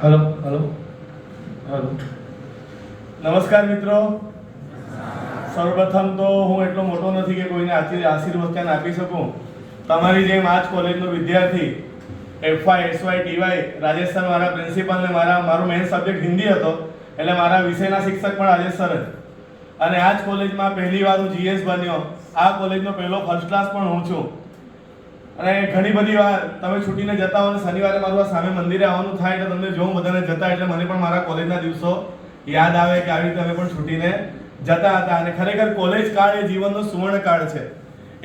Hello hello hello. નમસ્કાર મિત્રો. સર્વપ્રથમ તો હું એટલો મોટો નથી કે કોઈને આશીર્વાદ આપી શકું. તમારી જેમ આ જ કોલેજનો વિદ્યાર્થી એફવાય એસવાય ટીવાય રાજેશ સર મારા પ્રિન્સિપલ ને મારો મેઇન સબ્જેક્ટ હિન્દી હતો, એટલે મારા વિષયના શિક્ષક પણ રાજેશ સર જ. અને આ જ કોલેજમાં પહેલી વાર હું જીએસ બન્યો. આ કોલેજનો પહેલો ફર્સ્ટ ક્લાસ પણ હું છું. અને ઘણી બધી વાર તમે છૂટીને જતા હો અને શનિવારે મારું આ સામે મંદિરે આવવાનું થાય એટલે તમને જોઉં બધાને જતા, એટલે મને પણ મારા કોલેજના દિવસો યાદ આવે કે આવી રીતે અમે પણ છૂટીને જતા હતા. અને ખરેખર કોલેજ કાળ એ જીવનનો સુવર્ણ કાળ છે.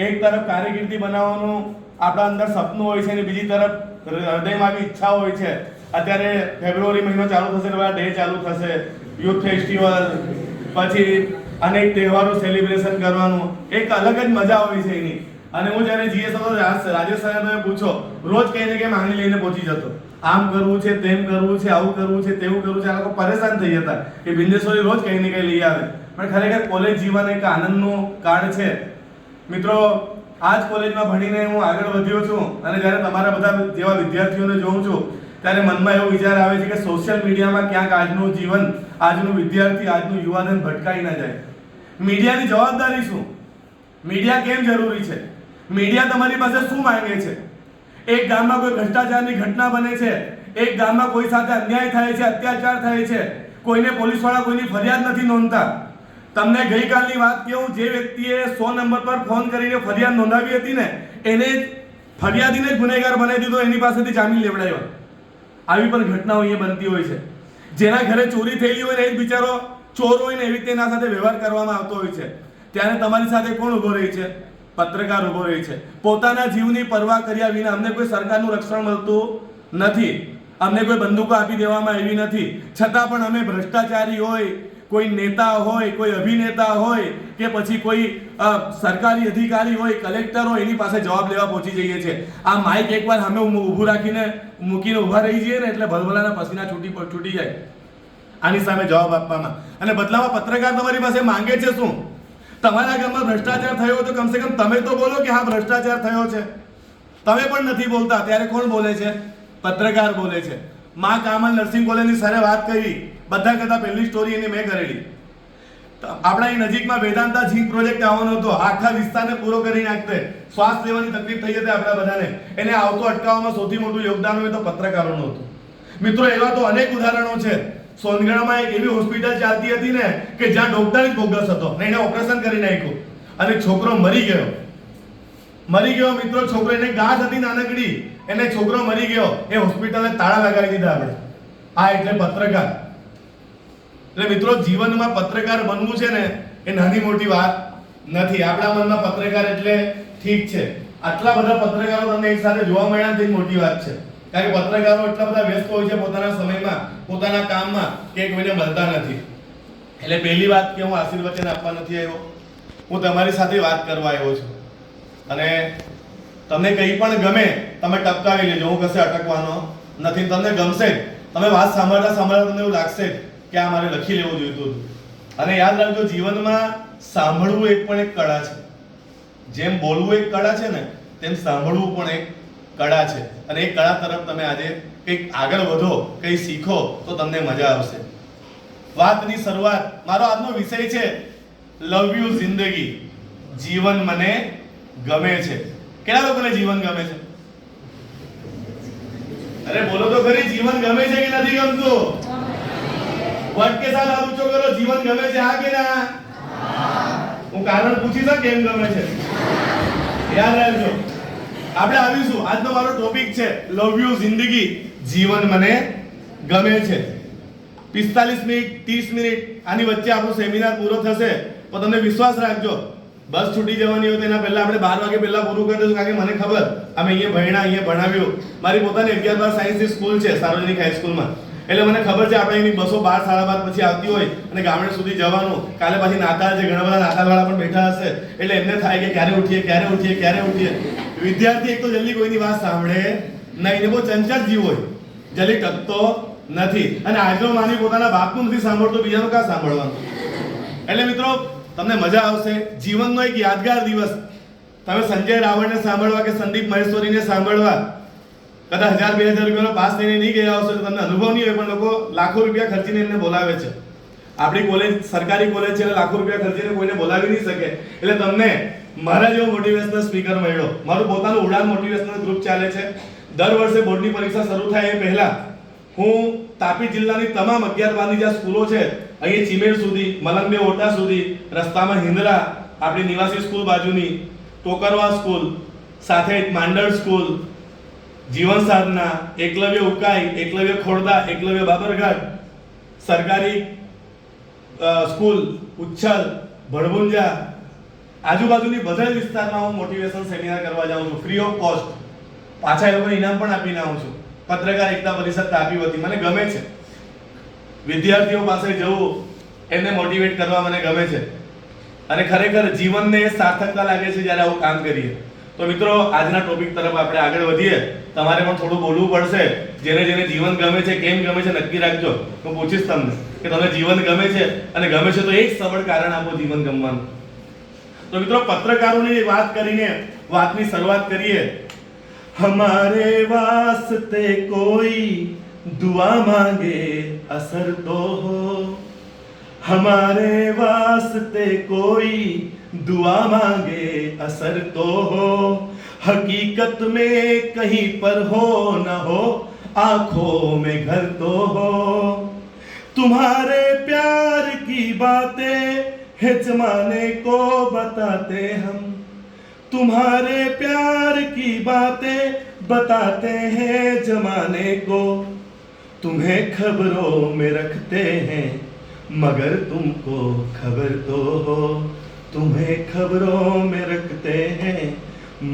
એક તરફ કારકિર્દી બનાવવાનું આપણા અંદર સપનું હોય છે અને બીજી તરફ હૃદયમાં બી ઈચ્છા હોય છે. અત્યારે ફેબ્રુઆરી મહિનો ચાલુ થશે એટલે ડે ચાલુ થશે, યુથ ફેસ્ટિવલ, પછી અનેક તહેવારો સેલિબ્રેશન કરવાનું એક અલગ જ મજા હોય છે એની. અને હું જ્યારે જીએસ હતો રાજેશ સરે તમે પૂછો, રોજ કંઈ ને કંઈ માંગણી લઈને પહોંચી જતો. આમ કરવું છે, તેમ કરવું છે, આવું કરવું છે, તેવું કરવું છે. આ લોકો પરેશાન થઈ જતા કે બિંદેશ્વરી રોજ કંઈ ને કંઈ લઈ આવે. પણ ખરેખર કોલેજ જીવન એક આનંદનું કાળ છે. મિત્રો, આ જ કોલેજમાં ભણીને હું આગળ વધ્યો છું અને જ્યારે તમારા બધા જેવા વિદ્યાર્થીઓને જોઉં છું ત્યારે મનમાં એવો વિચાર આવે છે કે સોશિયલ મીડિયામાં ક્યાંક આજનું જીવન, આજનું વિદ્યાર્થી, આજનું યુવાધન ભટકાઈ ના જાય. મીડિયાની જવાબદારી શું? મીડિયા કેમ જરૂરી છે? મીડિયા તમારી પાસે શું માંગે છે? એક ગામમાં કોઈ ભ્રષ્ટાચારની ઘટના બને છે, એક ગામમાં કોઈ સાથે અન્યાય થાય છે, અત્યાચાર થાય છે, કોઈને પોલીસવાળા કોઈની ફરિયાદ નથી નોંધતા. તમને ગઈકાલની વાત કહું, જે વ્યક્તિએ 100 નંબર પર ફોન કરીને ફરિયાદ નોંધાવી હતી ને, એને ફરિયાદીને જ ગુનેગાર બનાવી દીધો, એની પાસેથી જામીન લેવડાવ્યો. આવી પણ ઘટનાઓ અહીંયા બનતી હોય છે. જેના ઘરે ચોરી થયેલી હોય ને એ જ બિચારો ચોર હોય ને એવી રીતે એના સાથે વ્યવહાર કરવામાં આવતો હોય છે. ત્યારે તમારી સાથે કોણ ઉભો રહી છે? પત્રકાર ઉભો રહી છે. પોતાના જીવની પરવા કર્યા વિના અમને કોઈ સરકારનું રક્ષણ મળતું નથી, અમને કોઈ બંદૂકો આપી દેવામાં આવી નથી, છતાં પણ અમે ભ્રષ્ટાચારી હોય, કોઈ નેતા હોય, કોઈ અભિનેતા હોય કે પછી કોઈ સરકારી અધિકારી હોય, કલેક્ટર હોય, એની પાસે જવાબ લેવા પહોંચી જઈએ છીએ. આ માઇક એકવાર અમે ઊભું રાખીને મૂકીને ઊભા રહી જઈએ ને એટલે ભલભલાના પસીના છૂટી જાય આની સામે જવાબ આપવામાં. અને બદલામાં પત્રકાર તમારી પાસે માંગે છે શું? તમારા ગામમાં ભ્રષ્ટાચાર થયો તો કમસે કમ તમે તો બોલો કે હા ભ્રષ્ટાચાર થયો છે. તમે પણ નથી બોલતા, ત્યારે કોણ બોલે છે? પત્રકાર બોલે છે. માં કામલ નર્સિંગ કોલેજની સરે વાત કરી, બધા કરતા પહેલી સ્ટોરી એની મેં કરેલી. આપણા અહીં નજીકમાં વેદાંતા ઝીંક પ્રોજેક્ટ આવવાનો હતો, આખા વિસ્તારને પૂરો કરી નાખતે. શ્વાસ લેવાની તકલીફ થઈ જતી આપણા બધાને. એને આવતો અટકાવવામાં સૌથી મોટું યોગદાન હોય તો પત્રકારોનું હતું. મિત્રો, એવા તો અનેક ઉદાહરણો છે. સોનગઢમાં એક એવી હોસ્પિટલ ચાલતી હતી ને કે જ્યાં ડોક્ટર જ બોગસ હતો ને એને ઓપરેશન કરી નાખ્યું અને છોકરો મરી ગયો. મિત્રો, છોકરો, એને ગાંઠ હતી નાનકડી, એને છોકરો મરી ગયો. એ હોસ્પિટલને તાળા લગાવી દીધા આપણે. આ એટલે પત્રકાર. એટલે મિત્રો, જીવનમાં પત્રકાર બનવું છે ને એ નાની મોટી વાત નથી. આપણા મનમાં પત્રકાર એટલે ઠીક છે, આટલા બધા પત્રકારો તમને એક સાથે જોવા મળ્યા તે મોટી વાત છે. કારણ કે પત્રકારો એટલા બધા વ્યસ્ત હોય છે પોતાના સમયમાં, પોતાના કામમાં, કે કોઈને મળતા નથી. એટલે પહેલી વાત કે હું આશીર્વચન આપવા નથી આવ્યો, હું તમારી સાથે વાત કરવા આવ્યો છું. અને તમને કંઈ પણ ગમે તમે ટપકાવી લેજો, હું કશે અટકવાનો નથી. તમને ગમશે, તમે વાત સાંભળતા તમને એવું લાગશે કે આ મારે લખી લેવું જોઈતું હતું. અને યાદ રાખજો, જીવનમાં સાંભળવું એક પણ એક કળા છે. જેમ બોલવું એક કળા છે ને, તેમ સાંભળવું પણ એક કળા છે. અને એ કળા તરફ તમે આજે કંઈક આગળ વધો, કંઈ શીખો તો તમને મજા આવશે. વાતની શરૂઆત, મારો આજનો વિષય છે લવ યુ જિંદગી, જીવન મને ગમે છે. કેટલા લોકોને જીવન ગમે છે? અરે બોલો તો ખરી, જીવન ગમે છે કે નથી ગમતું? વટ કે સાથ ઊંચો કરો, જીવન ગમે છે હા કે ના? હું કારણ પૂછીશ કેમ ગમે છે, યાદ રાખજો. આપણે આવીશું, આજનો મારો ટોપિક છે લવ યુ જિંદગી, જીવન મને ગમે છે. 45 મિનિટ 30 મિનિટ આની વચ્ચે આપણો સેમિનાર પૂરો થશે તો તમને વિશ્વાસ રાખજો બસ છૂટી જવાની હોય તો એના પહેલા આપણે 12 વાગે પહેલા પૂરું કરી દઈશું. કારણ કે મને ખબર, અમે અહીંયા ભણ્યા, અહીંયા ભણાવ્યું. મારી પોતાની 11-12 સાયન્સની સ્કૂલ છે સાર્વજનિક હાઈસ્કૂલમાં. એટલે મને ખબર છે આપણે એની બસો 12 સાડા 12 પછી આવતી હોય અને ગામડે સુધી જવાનું. કાલે પાછી નાતાલ છે, ઘણા બધા નાતાલવાળા પણ બેઠા હશે, એટલે એમને થાય કે ક્યારે ઉઠીએ. વિદ્યાર્થી એક તો જલ્દી કોઈની વાત સાંભળે નહીં, એ બહુ ચંચળ જીવ હોય, જલ્દી ટકતો નથી. અને આજનો માની પોતાના બાપનું નથી સાંભળતો, બીજાનું ક્યાં સાંભળવાનું? એટલે મિત્રો, તમને મજા આવશે. જીવનનો એક યાદગાર દિવસ. તમે સંજય રાવણને સાંભળવા કે સંદીપ મહેશ્વરીને સાંભળવા કદાચ 1000-2000 રૂપિયાનો પાસ થઈને નહીં ગયા હશો તો તમને અનુભવ નહીં હોય, પણ લોકો લાખો રૂપિયા ખર્ચીને એમને બોલાવે છે. આપણી કોલેજ સરકારી કોલેજ છે એટલે લાખો રૂપિયા ખર્ચીને કોઈને બોલાવી નહીં શકે. એટલે તમને મારા જેવો મોટિવેશનલ સ્પીકર મળ્યો. મારું પોતાનું ઉડાન મોટિવેશનલ ગ્રુપ ચાલે છે. દર વર્ષે બોર્ડની પરીક્ષા શરૂ થાય એ પહેલા હું તાપી જિલ્લાની તમામ 11-12ની જે સ્કૂલો છે, અહીં ચીમેર સુધી, મલંગબે ઓટા સુધી, રસ્તામાં હિંદરા, આપણી નિવાસી સ્કૂલ બાજુની, ટોકરવા સ્કૂલ, સાથે માંડળ સ્કૂલ, જીવન સાધના, એકલવ્ય ઉકાઈ, એકલવ્ય ખોડદા, એકલવ્ય બાબરઘાટ, સરકારી સ્કૂલ ઉચ્છલ, ભડભુંજા, આજુબાજુની બધા જ વિસ્તારમાં હું મોટિવેશન સેમિનાર કરવા જાઉં છું ફ્રી ઓફ કોસ્ટ. પાછા એ લોકોને ઇનામ પણ આપીને આવું છું. પત્રકાર એકતા પરિષદ તાપી વતી મને ગમે છે વિદ્યાર્થીઓ પાસે જવું, એમને મોટિવેટ કરવા મને ગમે છે, અને ખરેખર જીવનને સાર્થકતા લાગે છે જ્યારે આવું કામ કરીએ. તો મિત્રો, આજના ટોપિક તરફ આપણે આગળ વધીએ. તમારે પણ થોડું બોલવું પડશે. જેને જેને જીવન ગમે છે, કેમ ગમે છે નક્કી રાખજો. હું પૂછીશ તમને કે તમને જીવન ગમે છે, અને ગમે છે તો એક સબળ કારણ આપો જીવન ગમવાનું. તો મિત્રો, પત્રકારોની વાત કરીને વાતની શરૂઆત કરીએ. हमारे वास्ते कोई दुआ मांगे असर तो हो, हमारे वास्ते कोई दुआ मांगे असर तो हो, हकीकत में कहीं पर हो न हो, आंखों में घर तो हो, तुम्हारे प्यार की बातें है जमाने को बताते हम, तुम्हारे प्यार की बातें बताते हैं जमाने को, तुम्हें खबरों में रखते हैं मगर तुमको खबर तो हो, तुम्हें खबरों में रखते हैं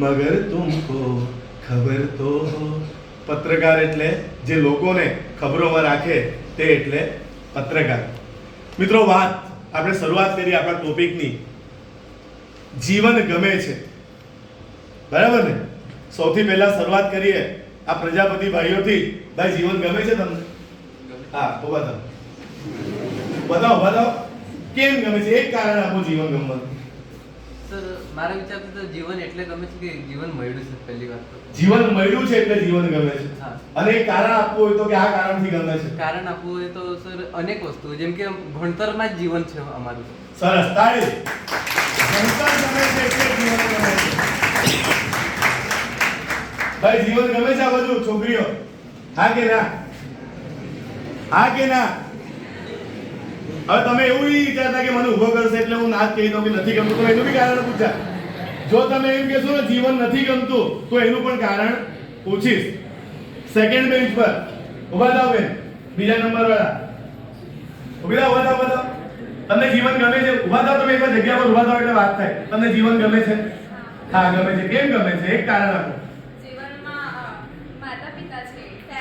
मगर तुमको खबर तो हो. પત્રકાર એટલે જે લોકોને ખબરોમાં રાખે તે એટલે પત્રકાર. મિત્રો, વાત આપણે શરૂઆત કરીએ આપણા ટોપિકની. જીવન ગમે છે, બરાબર ને? સૌથી પહેલા શરૂઆત કરીએ આ પ્રજાપતિ ભાઈઓથી. ભાઈ, જીવન ગમે છે તમને? હા, તો બતાવો કેમ ગમે છે? એક કારણ આપો જીવન ગમવાનું. સર, મારા વિચારથી તો જીવન એટલે ગમે છે કે જીવન મળ્યું છે. પહેલી વાત તો જીવન મળ્યું છે એટલે જીવન ગમે છે. અને એક કારણ આપવું હોય તો કે આ કારણથી ગમે છે. કારણ આપવું હોય તો સર અનેક વસ્તુઓ, જેમ કે ભણતરમાં જ જીવન છે અમારું. સરસ, તાળી. ભણતર ગમે છે એટલે જીવન ગમે છે. ભાઈ, જીવન ગમે છે આ બધું છોકરીઓ? હા કે ના? હા કે ના? હવે તમે એવું નહીં વિચારતા કે મને ઉભો કરશે એટલે હું ના જ કહી દઉં કે નથી ગમતું. તો એનું બી કારણ પૂછા. જો તમે એમ કહેશો ને જીવન નથી ગમતું, તો એનું પણ કારણ પૂછીશ. સેકન્ડ બેન્ચ પર ઉભા થાવ બેન, બીજા નંબર વાળા ઉભી થાવ, ઉભા થાવ. તમને જીવન ગમે છે? ઉભા થાવ. તમે એક જગ્યા પર ઉભા થાવ એટલે વાત થાય. તમને જીવન ગમે છે? હા, ગમે છે. કેમ ગમે છે? એક કારણ આપો.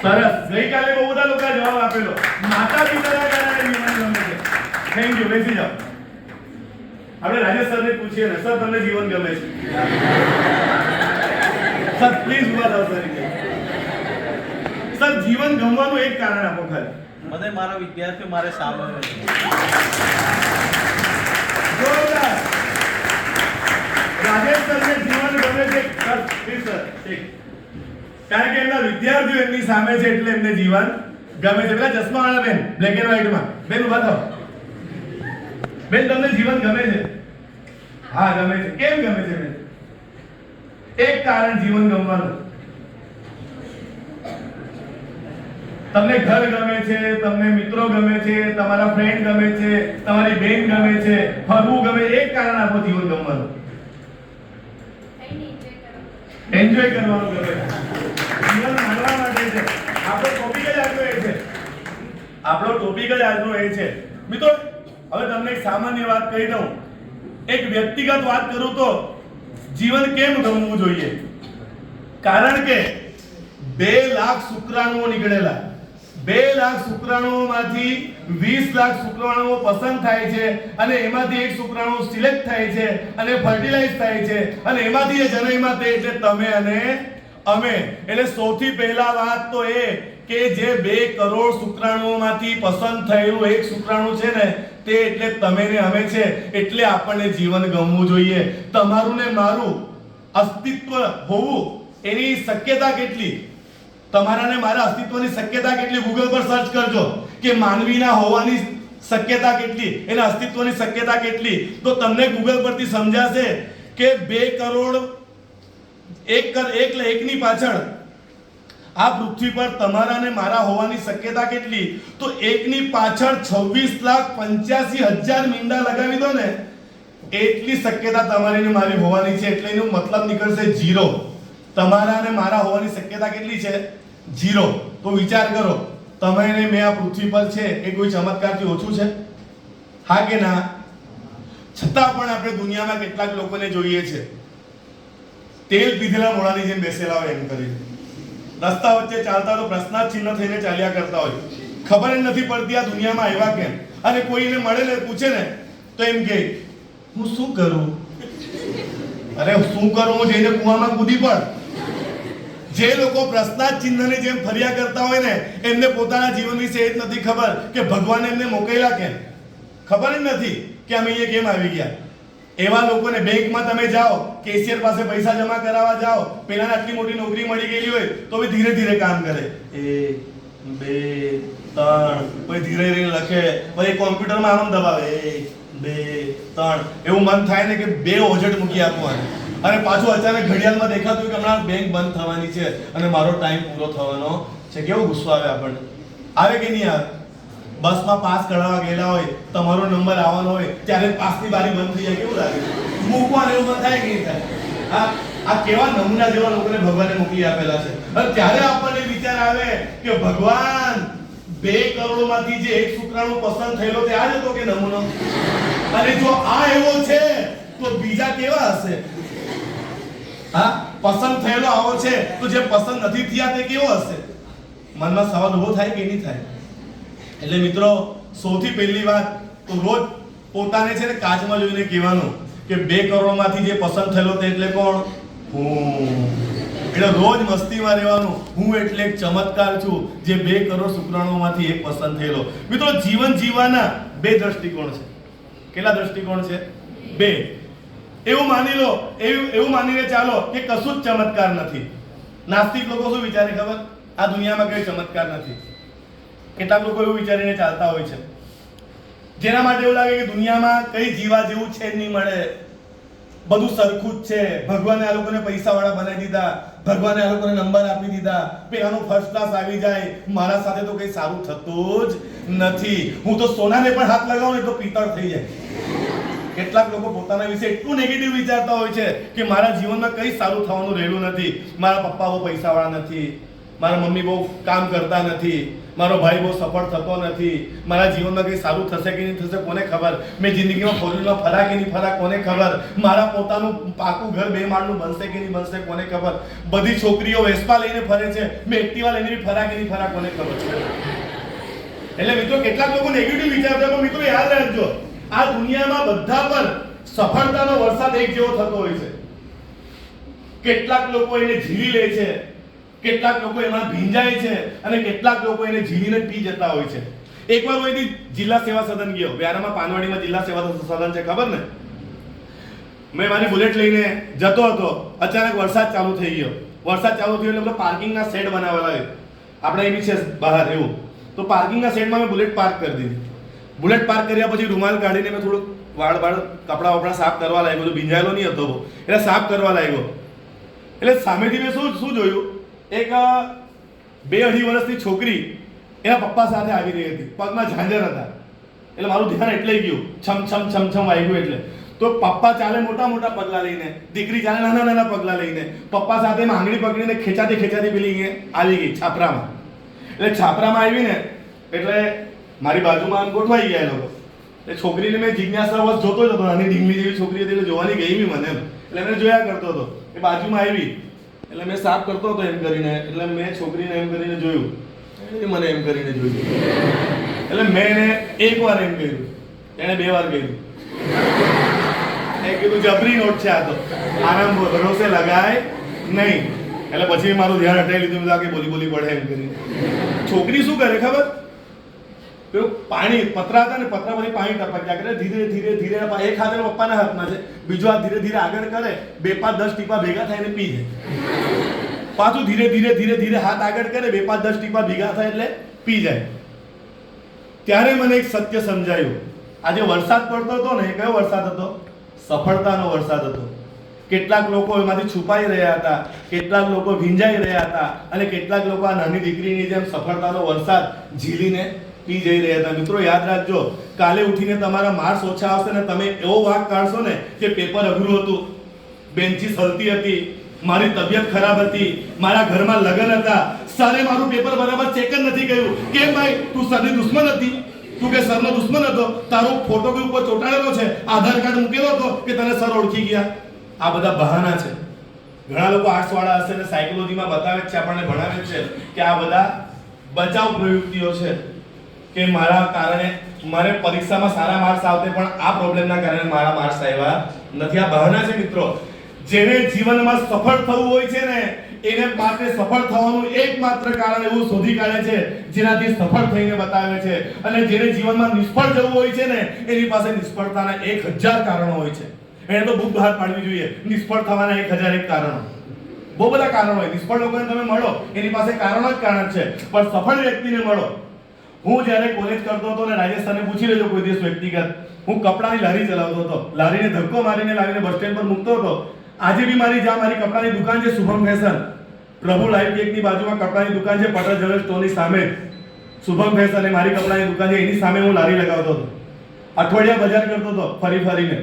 સરસ. ગઈકાલે બહુ બધા લોકો જવાબ આપેલો. માતા પિતાના કારણે જીવન ગમે છે. Thank you. બેસી જાઓ. આપણે રાજેશ સરને પૂછીએ ને, સર તમને જીવન ગમે છે? સર પ્લીઝ ઉભા થાઓ. સર, જીવન ગમવાનું એક કારણ આપો ખાલી. મને મારા વિદ્યાર્થીઓ મારે સામે જોરદાર. રાજેશ સરને જીવન ગમે છે. સર પ્લીઝ સર, એક. કારણ કે એમના વિદ્યાર્થીઓ એમની સામે છે એટલે એમને જીવન ગમે છે. પેલા ચશ્મા વાળા બેન, બ્લેક એન્ડ વ્હાઈટ માં બેન ઉભા થાઓ. બેન, તમને જીવન ગમે છે? હા, ગમે છે. કેમ ગમે છે બેન? એક કારણ જીવન ગમવાનું. તમને ઘર ગમે છે, તમને મિત્રો ગમે છે, તમારા ફ્રેન્ડ ગમે છે, તમારી બેન ગમે છે, ફરવું ગમે. એક કારણ આપો જીવન ગમવાનું. એન્જોય કરવાનું ગમે છે. જીવન માણવા માટે છે. આપણો ટોપિક જ આજનો એ છે. આપણો ટોપિક જ આજનો એ છે. મિત્રો, હવે તમને એક સામાન્ય વાત કહી દઉં. એક વ્યક્તિગત વાત કરું તો જીવન કેમ ગમવું જોઈએ? કારણ કે 2 લાખ શુક્રાણુઓ નીકળેલા. 2 લાખ શુક્રાણુઓમાંથી 20 લાખ શુક્રાણુઓ પસંદ થાય છે, અને એમાંથી એક શુક્રાણુ સિલેક્ટ થાય છે અને ફર્ટિલાઇઝ થાય છે, અને એમાંથી એ જનઈમાં તે એટલે તમે અને અમે. એટલે સૌથી પહેલા વાત તો એ કે જે 2 કરોડ શુક્રાણુઓમાંથી પસંદ થયેલું એક શુક્રાણુ છે ને, તે એટલે તમે ને અમે છે. એટલે આપણને જીવન ગમવું જોઈએ. તમારું ને મારું અસ્તિત્વ હોવું એની શક્યતા કેટલી? તમારા ને મારા અસ્તિત્વની શક્યતા કેટલી ગૂગલ પર સર્ચ કરજો કે માનવીના હોવાની શક્યતા કેટલી, એના અસ્તિત્વની શક્યતા કેટલી, તો તમને ગૂગલ પરથી સમજાશે કે 2 કરોડ એકની પાછળ આ પૃથ્વી પર તમારા ને મારા હોવાની શક્યતા કેટલી, તો એકની પાછળ 26,85,000 મીંડા લગાવી દો ને એટલી શક્યતા તમારી ને મારી હોવાની છે. એટલે એનો મતલબ નીકળશે 0. તમારા ને મારા હોવાની શક્યતા કેટલી છે? 0. તો વિચાર કરો, તમે ને મેં આ પૃથ્વી પર છે એ કોઈ ચમત્કારથી ઓછું છે? હા કે ના? છતાં પણ આપણે દુનિયામાં કેટલાક લોકોને જોઈએ છે તેલ પીધેલા મોળાની જેમ બેસેલા હોય એમ કરીને, રસ્તા વચ્ચે ચાલતા તો પ્રશ્નાર્થ ચિહ્ન થઈને ચાલ્યા કરતા હોય. ખબર જ નથી પડતી આ દુનિયામાં આવ્યા કેમ. અને કોઈને મળે ને પૂછે ને તો એમ કે હું શું કરું? અરે શું કરું? હું જઈને કૂવામાં કૂદી પડ. જે લોકો પ્રશ્નાર્થ ચિહ્નની જેમ ફર્યા કરતા હોય ને એમને પોતાના જીવન વિશે એ જ નથી ખબર કે ભગવાને એમને મોકલ્યા કેમ. ખબર જ નથી કે અમે અહીંયા કેમ આવી ગયા. એવા લોકોને બેંકમાં તમે જાઓ, કેશિયર પાસે પૈસા જમા કરાવવા જાઓ, પેલાને આટલી મોટી નોકરી મળી ગયેલી હોય તો બી ધીરે ધીરે કામ કરે, 1 2 3, પછી ધીરે ધીરે લખે, પછી કોમ્પ્યુટરમાં આમ દબાવે 1 2 3, એવું મન થાય ને કે 2 ઓજટ મૂકી આપવાનું. અને પાછું અચાનક ઘડિયાળમાં દેખાતું કે હમણાં બેંક બંધ થવાની છે અને મારો ટાઈમ પૂરો થવાનો છે. કેવો ગુસ્સો આવે આપણને? આવે કે નહીં આવે? બસમાં પાસ કઢાવવા ગયેલા હોય, તમારો નંબર આવવાનો હોય ત્યારે પાસની બારી બંધ થઈ જાય, કેવું લાગે? મૂકવાનું એવું મન થાય કે નહીં થાય? આ કેવા નમૂના જેવા લોકોને ભગવાને મોકલી આપેલા છે. અને ત્યારે આપણને વિચાર આવે કે ભગવાન 2 કરોડમાંથી જે એક શુક્રાણુ પસંદ થયેલો તે આ જ હતો કે નમૂનો? અને જો આ એવો છે તો બીજા કેવા હશે? હા, પસંદ થયેલો આવો છે તો જે પસંદ નથી થયા તે કેવો હશે? મનમાં સવાલ ઉભો થાય કે નહીં થાય? એટલે મિત્રો, સૌથી પહેલી વાત તો રોજ પોતાને છે ને કાચમાં જોઈને કહેવાનું કે 2 કરોડમાંથી જે પસંદ થયેલો તે એટલે કોણ? હું. એટલે રોજ મસ્તીમાં રહેવાનું, હું એટલે એક ચમત્કાર છું જે 2 કરોડ શુક્રાણુમાંથી એક પસંદ થયેલો. મિત્રો, જીવન જીવવાના 2 દ્રષ્ટિકોણ છે. કેટલા દ્રષ્ટિકોણ છે? 2. એવું માની લો, એવું માનીને ચાલો કે કશું જ ચમત્કાર નથી. નાસ્તિક લોકો શું વિચારે ખબર? આ દુનિયામાં કોઈ ચમત્કાર નથી. કેટલાક લોકો એવું વિચારીને ચાલતા હોય છે જેના માટે એવું લાગે કે દુનિયામાં કઈ જીવા જેવું છે નહીં મળે, બધું સરખું જ છે. ભગવાને આ લોકોને પૈસાવાળા બનાવી દીધા, ભગવાને આ લોકોને નંબર આપી દીધા, પેલાનો ફર્સ્ટ ક્લાસ આવી જાય, મારા સાથે તો કંઈ સારું થતું જ નથી. હું તો સોનાને પણ હાથ લગાવું ને તો પિત્તળ થઈ જાય. કેટલાક લોકો પોતાના વિશે એટલું નેગેટિવ વિચારતા હોય છે કે મારા જીવનમાં કંઈ સારું થવાનું રહેલું નથી, મારા પપ્પા બહુ પૈસાવાળા નથી, મારા મમ્મી બહુ કામ કરતા નથી, મારો ભાઈ બહુ સફળ થતો નથી, મારા જીવનમાં કંઈ સારું થશે કે નહીં થશે કોને ખબર, મેં જિંદગીમાં ફોરવ્હીલમાં ફરા કે નહીં ફરા કોને ખબર, મારા પોતાનું પાકું ઘર 2 માળનું બનશે કે નહીં બનશે કોને ખબર, બધી છોકરીઓ વેસ્પા લઈને ફરે છે, મેં એક્ટિવા લઈને બી ફરા કે નહીં ફરા કોને ખબર. એટલે મિત્રો, કેટલાક લોકો નેગેટિવ વિચારતા, પણ મિત્રો યાદ રાખજો, આ દુનિયામાં બધા પર સફળતાનો વરસાદ એક જેવો થતો હોય છે. કેટલાક લોકો એને ઝીલી લે છે, કેટલાક લોકો એમાં ભીંજાય છે અને કેટલાક લોકો એને ઝીલીને પી જતા હોય છે. એકવાર હું એની જિલ્લા સેવા સદન ગયો, વ્યારામાં પાનવાડીમાં જિલ્લા સેવા સદન છે, ખબર ને? મેં મારી બુલેટ લઈને જતો હતો, અચાનક વરસાદ ચાલુ થઈ ગયો. વરસાદ ચાલુ થયો એટલે પાર્કિંગના શેડ બનાવેલા હોય, આપણે એવી છે બહાર એવું, તો પાર્કિંગના શેડમાં મેં બુલેટ પાર્ક કરી દીધી. બુલેટ પાર્ક કર્યા પછી રૂમાલ કાઢીને મેં થોડુંક વાળ કપડા વપડા સાફ કરવા લાગ્યો, બધું ભીંજાયેલો નહીં હતો એટલે સાફ કરવા લાગ્યો. એટલે સામેથી મેં શું જોયું, એક 2-2.5 વર્ષની છોકરી એના પપ્પા સાથે આવી રહી હતી, પગમાં ઝાંઝર હતા. એટલે મારું ધ્યાન એટલે ગયું, છમ છમ છમ છમ વાગ્યું. એટલે તો પપ્પા ચાલે મોટા મોટા પગલા લઈને, દીકરી ચાલે નાના નાના પગલા લઈને, પપ્પા સાથે આંગળી પકડીને ખેંચાતી ખેંચાતી પેલી આવી ગઈ છાપરામાં. એટલે છાપરામાં આવીને એટલે મારી બાજુમાં આમ ગોઠવાઈ ગયા એ લોકો. એટલે છોકરીને મેં જિજ્ઞાસાવશ જોતો જ હતો, નાની ઢીંગલી જેવી છોકરી હતી એટલે જોવાની ગઈ બી મને એમ. એટલે મેં જોયા કરતો હતો, એ બાજુમાં આવી એટલે મેં સાફ કરતો હતો એમ કરીને, એટલે મેં છોકરીને એમ કરીને જોયું, એ મને એમ કરીને જોયું. એટલે મેં એને 1 વાર એમ કર્યું, એને 2 વાર કર્યું. એ કીધું જબરી નોટ છે આ તો, આરામ ભરોસે લગાય નહીં. એટલે પછી મારું ધ્યાન હટાવી લીધું, કે બોલી પડે એમ કરીને. છોકરી શું કરે ખબર? પેલું પાણી પતરા હતા ને, પતરા પછી પાણી ટપક્યા કરે, ધીરે ધીરે ધીરે એક હાથ પપ્પાના હાથમાં છે, બીજો હાથ ધીરે ધીરે આગળ કરે, 2-5-10 ટીપા ભેગા થઈને પી જાય. પાછું ધીરે ધીરે ધીરે ધીરે હાથ આગળ કરે, 2-5-10 ટીપા ભેગા થાય એટલે પી જાય. ત્યારે મને એક સત્ય સમજાયું. આજે વરસાદ પડતો હતો ને, એ કયો વરસાદ હતો? સફળતાનો વરસાદ હતો. કેટલાક લોકો એમાંથી છુપાઈ રહ્યા હતા, કેટલાક લોકો ભીંજાઈ રહ્યા હતા, અને કેટલાક લોકો આ નાની દીકરીની જેમ સફળતાનો વરસાદ ઝીલીને પી જઈ રહ્યા હતા. મિત્રો યાદ રાખજો, કાલે ઉઠીને તમારા માર્ક્સ ઓછા આવશે ને તમે એવો વાંક કાઢશો ને કે પેપર અઘરું હતું, બેન્ચીસ હલતી હતી, મારી તબિયત ખરાબ હતી, મારા ઘરમાં લગ્ન હતા, સરે મારું પેપર બરાબર ચેક જ નથી કર્યું. કેમ ભાઈ, તું સરની દુશ્મન હતી? તું કે સરનો દુશ્મન હતો? તારો ફોટો કે ઉપર ચોંટાડેલો છે, આધાર કાર્ડ મૂકેલો હતો કે તને સર ઓળખી ગયા? આ બધા બહાના છે. ઘણા લોકો આર્ટ્સ વાળા હશે ને સાયકોલોજીમાં બતાવે છે, આપણને ભણાવે છે કે આ બધા બચાવ પ્રવૃત્તિઓ છે કે મારા કારણે મારે પરીક્ષામાં સારા માર્ક્સ આવતે પણ આ પ્રોબ્લેમના કારણે મારા માર્ક્સ આવ્યા નથી. આ બહાના છે મિત્રો. જેને જીવનમાં સફળ થવું હોય છે ને, એને માટે સફળ થવાનું એકમાત્ર કારણ એવું શોધી કાઢે છે જેનાથી સફળ થઈને બતાવે છે. અને જેને જીવનમાં નિષ્ફળ જવું હોય છે ને, એની પાસે નિષ્ફળતાના 1000 કારણો હોય છે. એને તો બુક બહાર પાડવી જોઈએ, નિષ્ફળ થવાના 1001 કારણો. બહુ બધા કારણો હોય. નિષ્ફળ લોકોને તમે મળો, એની પાસે કારણ જ કારણ છે, પણ સફળ વ્યક્તિને મળો. હું જ્યારે કોલેજ કરતો હતો ને, રાજસ્થાનને પૂછી લેજો કોઈ દિવસ વ્યક્તિગત, હું કપડાની લારી ચલાવતો હતો. લારીને ધક્કો મારીને લાવીને બસ સ્ટેન્ડ પર મૂકતો હતો. આજે બી મારી કપડાની દુકાન છે, શુભમ ફેશન, પ્રભુ લાઈવ કેકની બાજુમાં કપડાની દુકાન છે, પટેલ જ્વેલર્સ સ્ટોરની સામે શુભમ ફેશન એ મારી કપડાની દુકાન છે, એની સામે હું લારી લગાવતો હતો. અઠવાડિયા બજાર કરતો હતો ફરી ફરીને.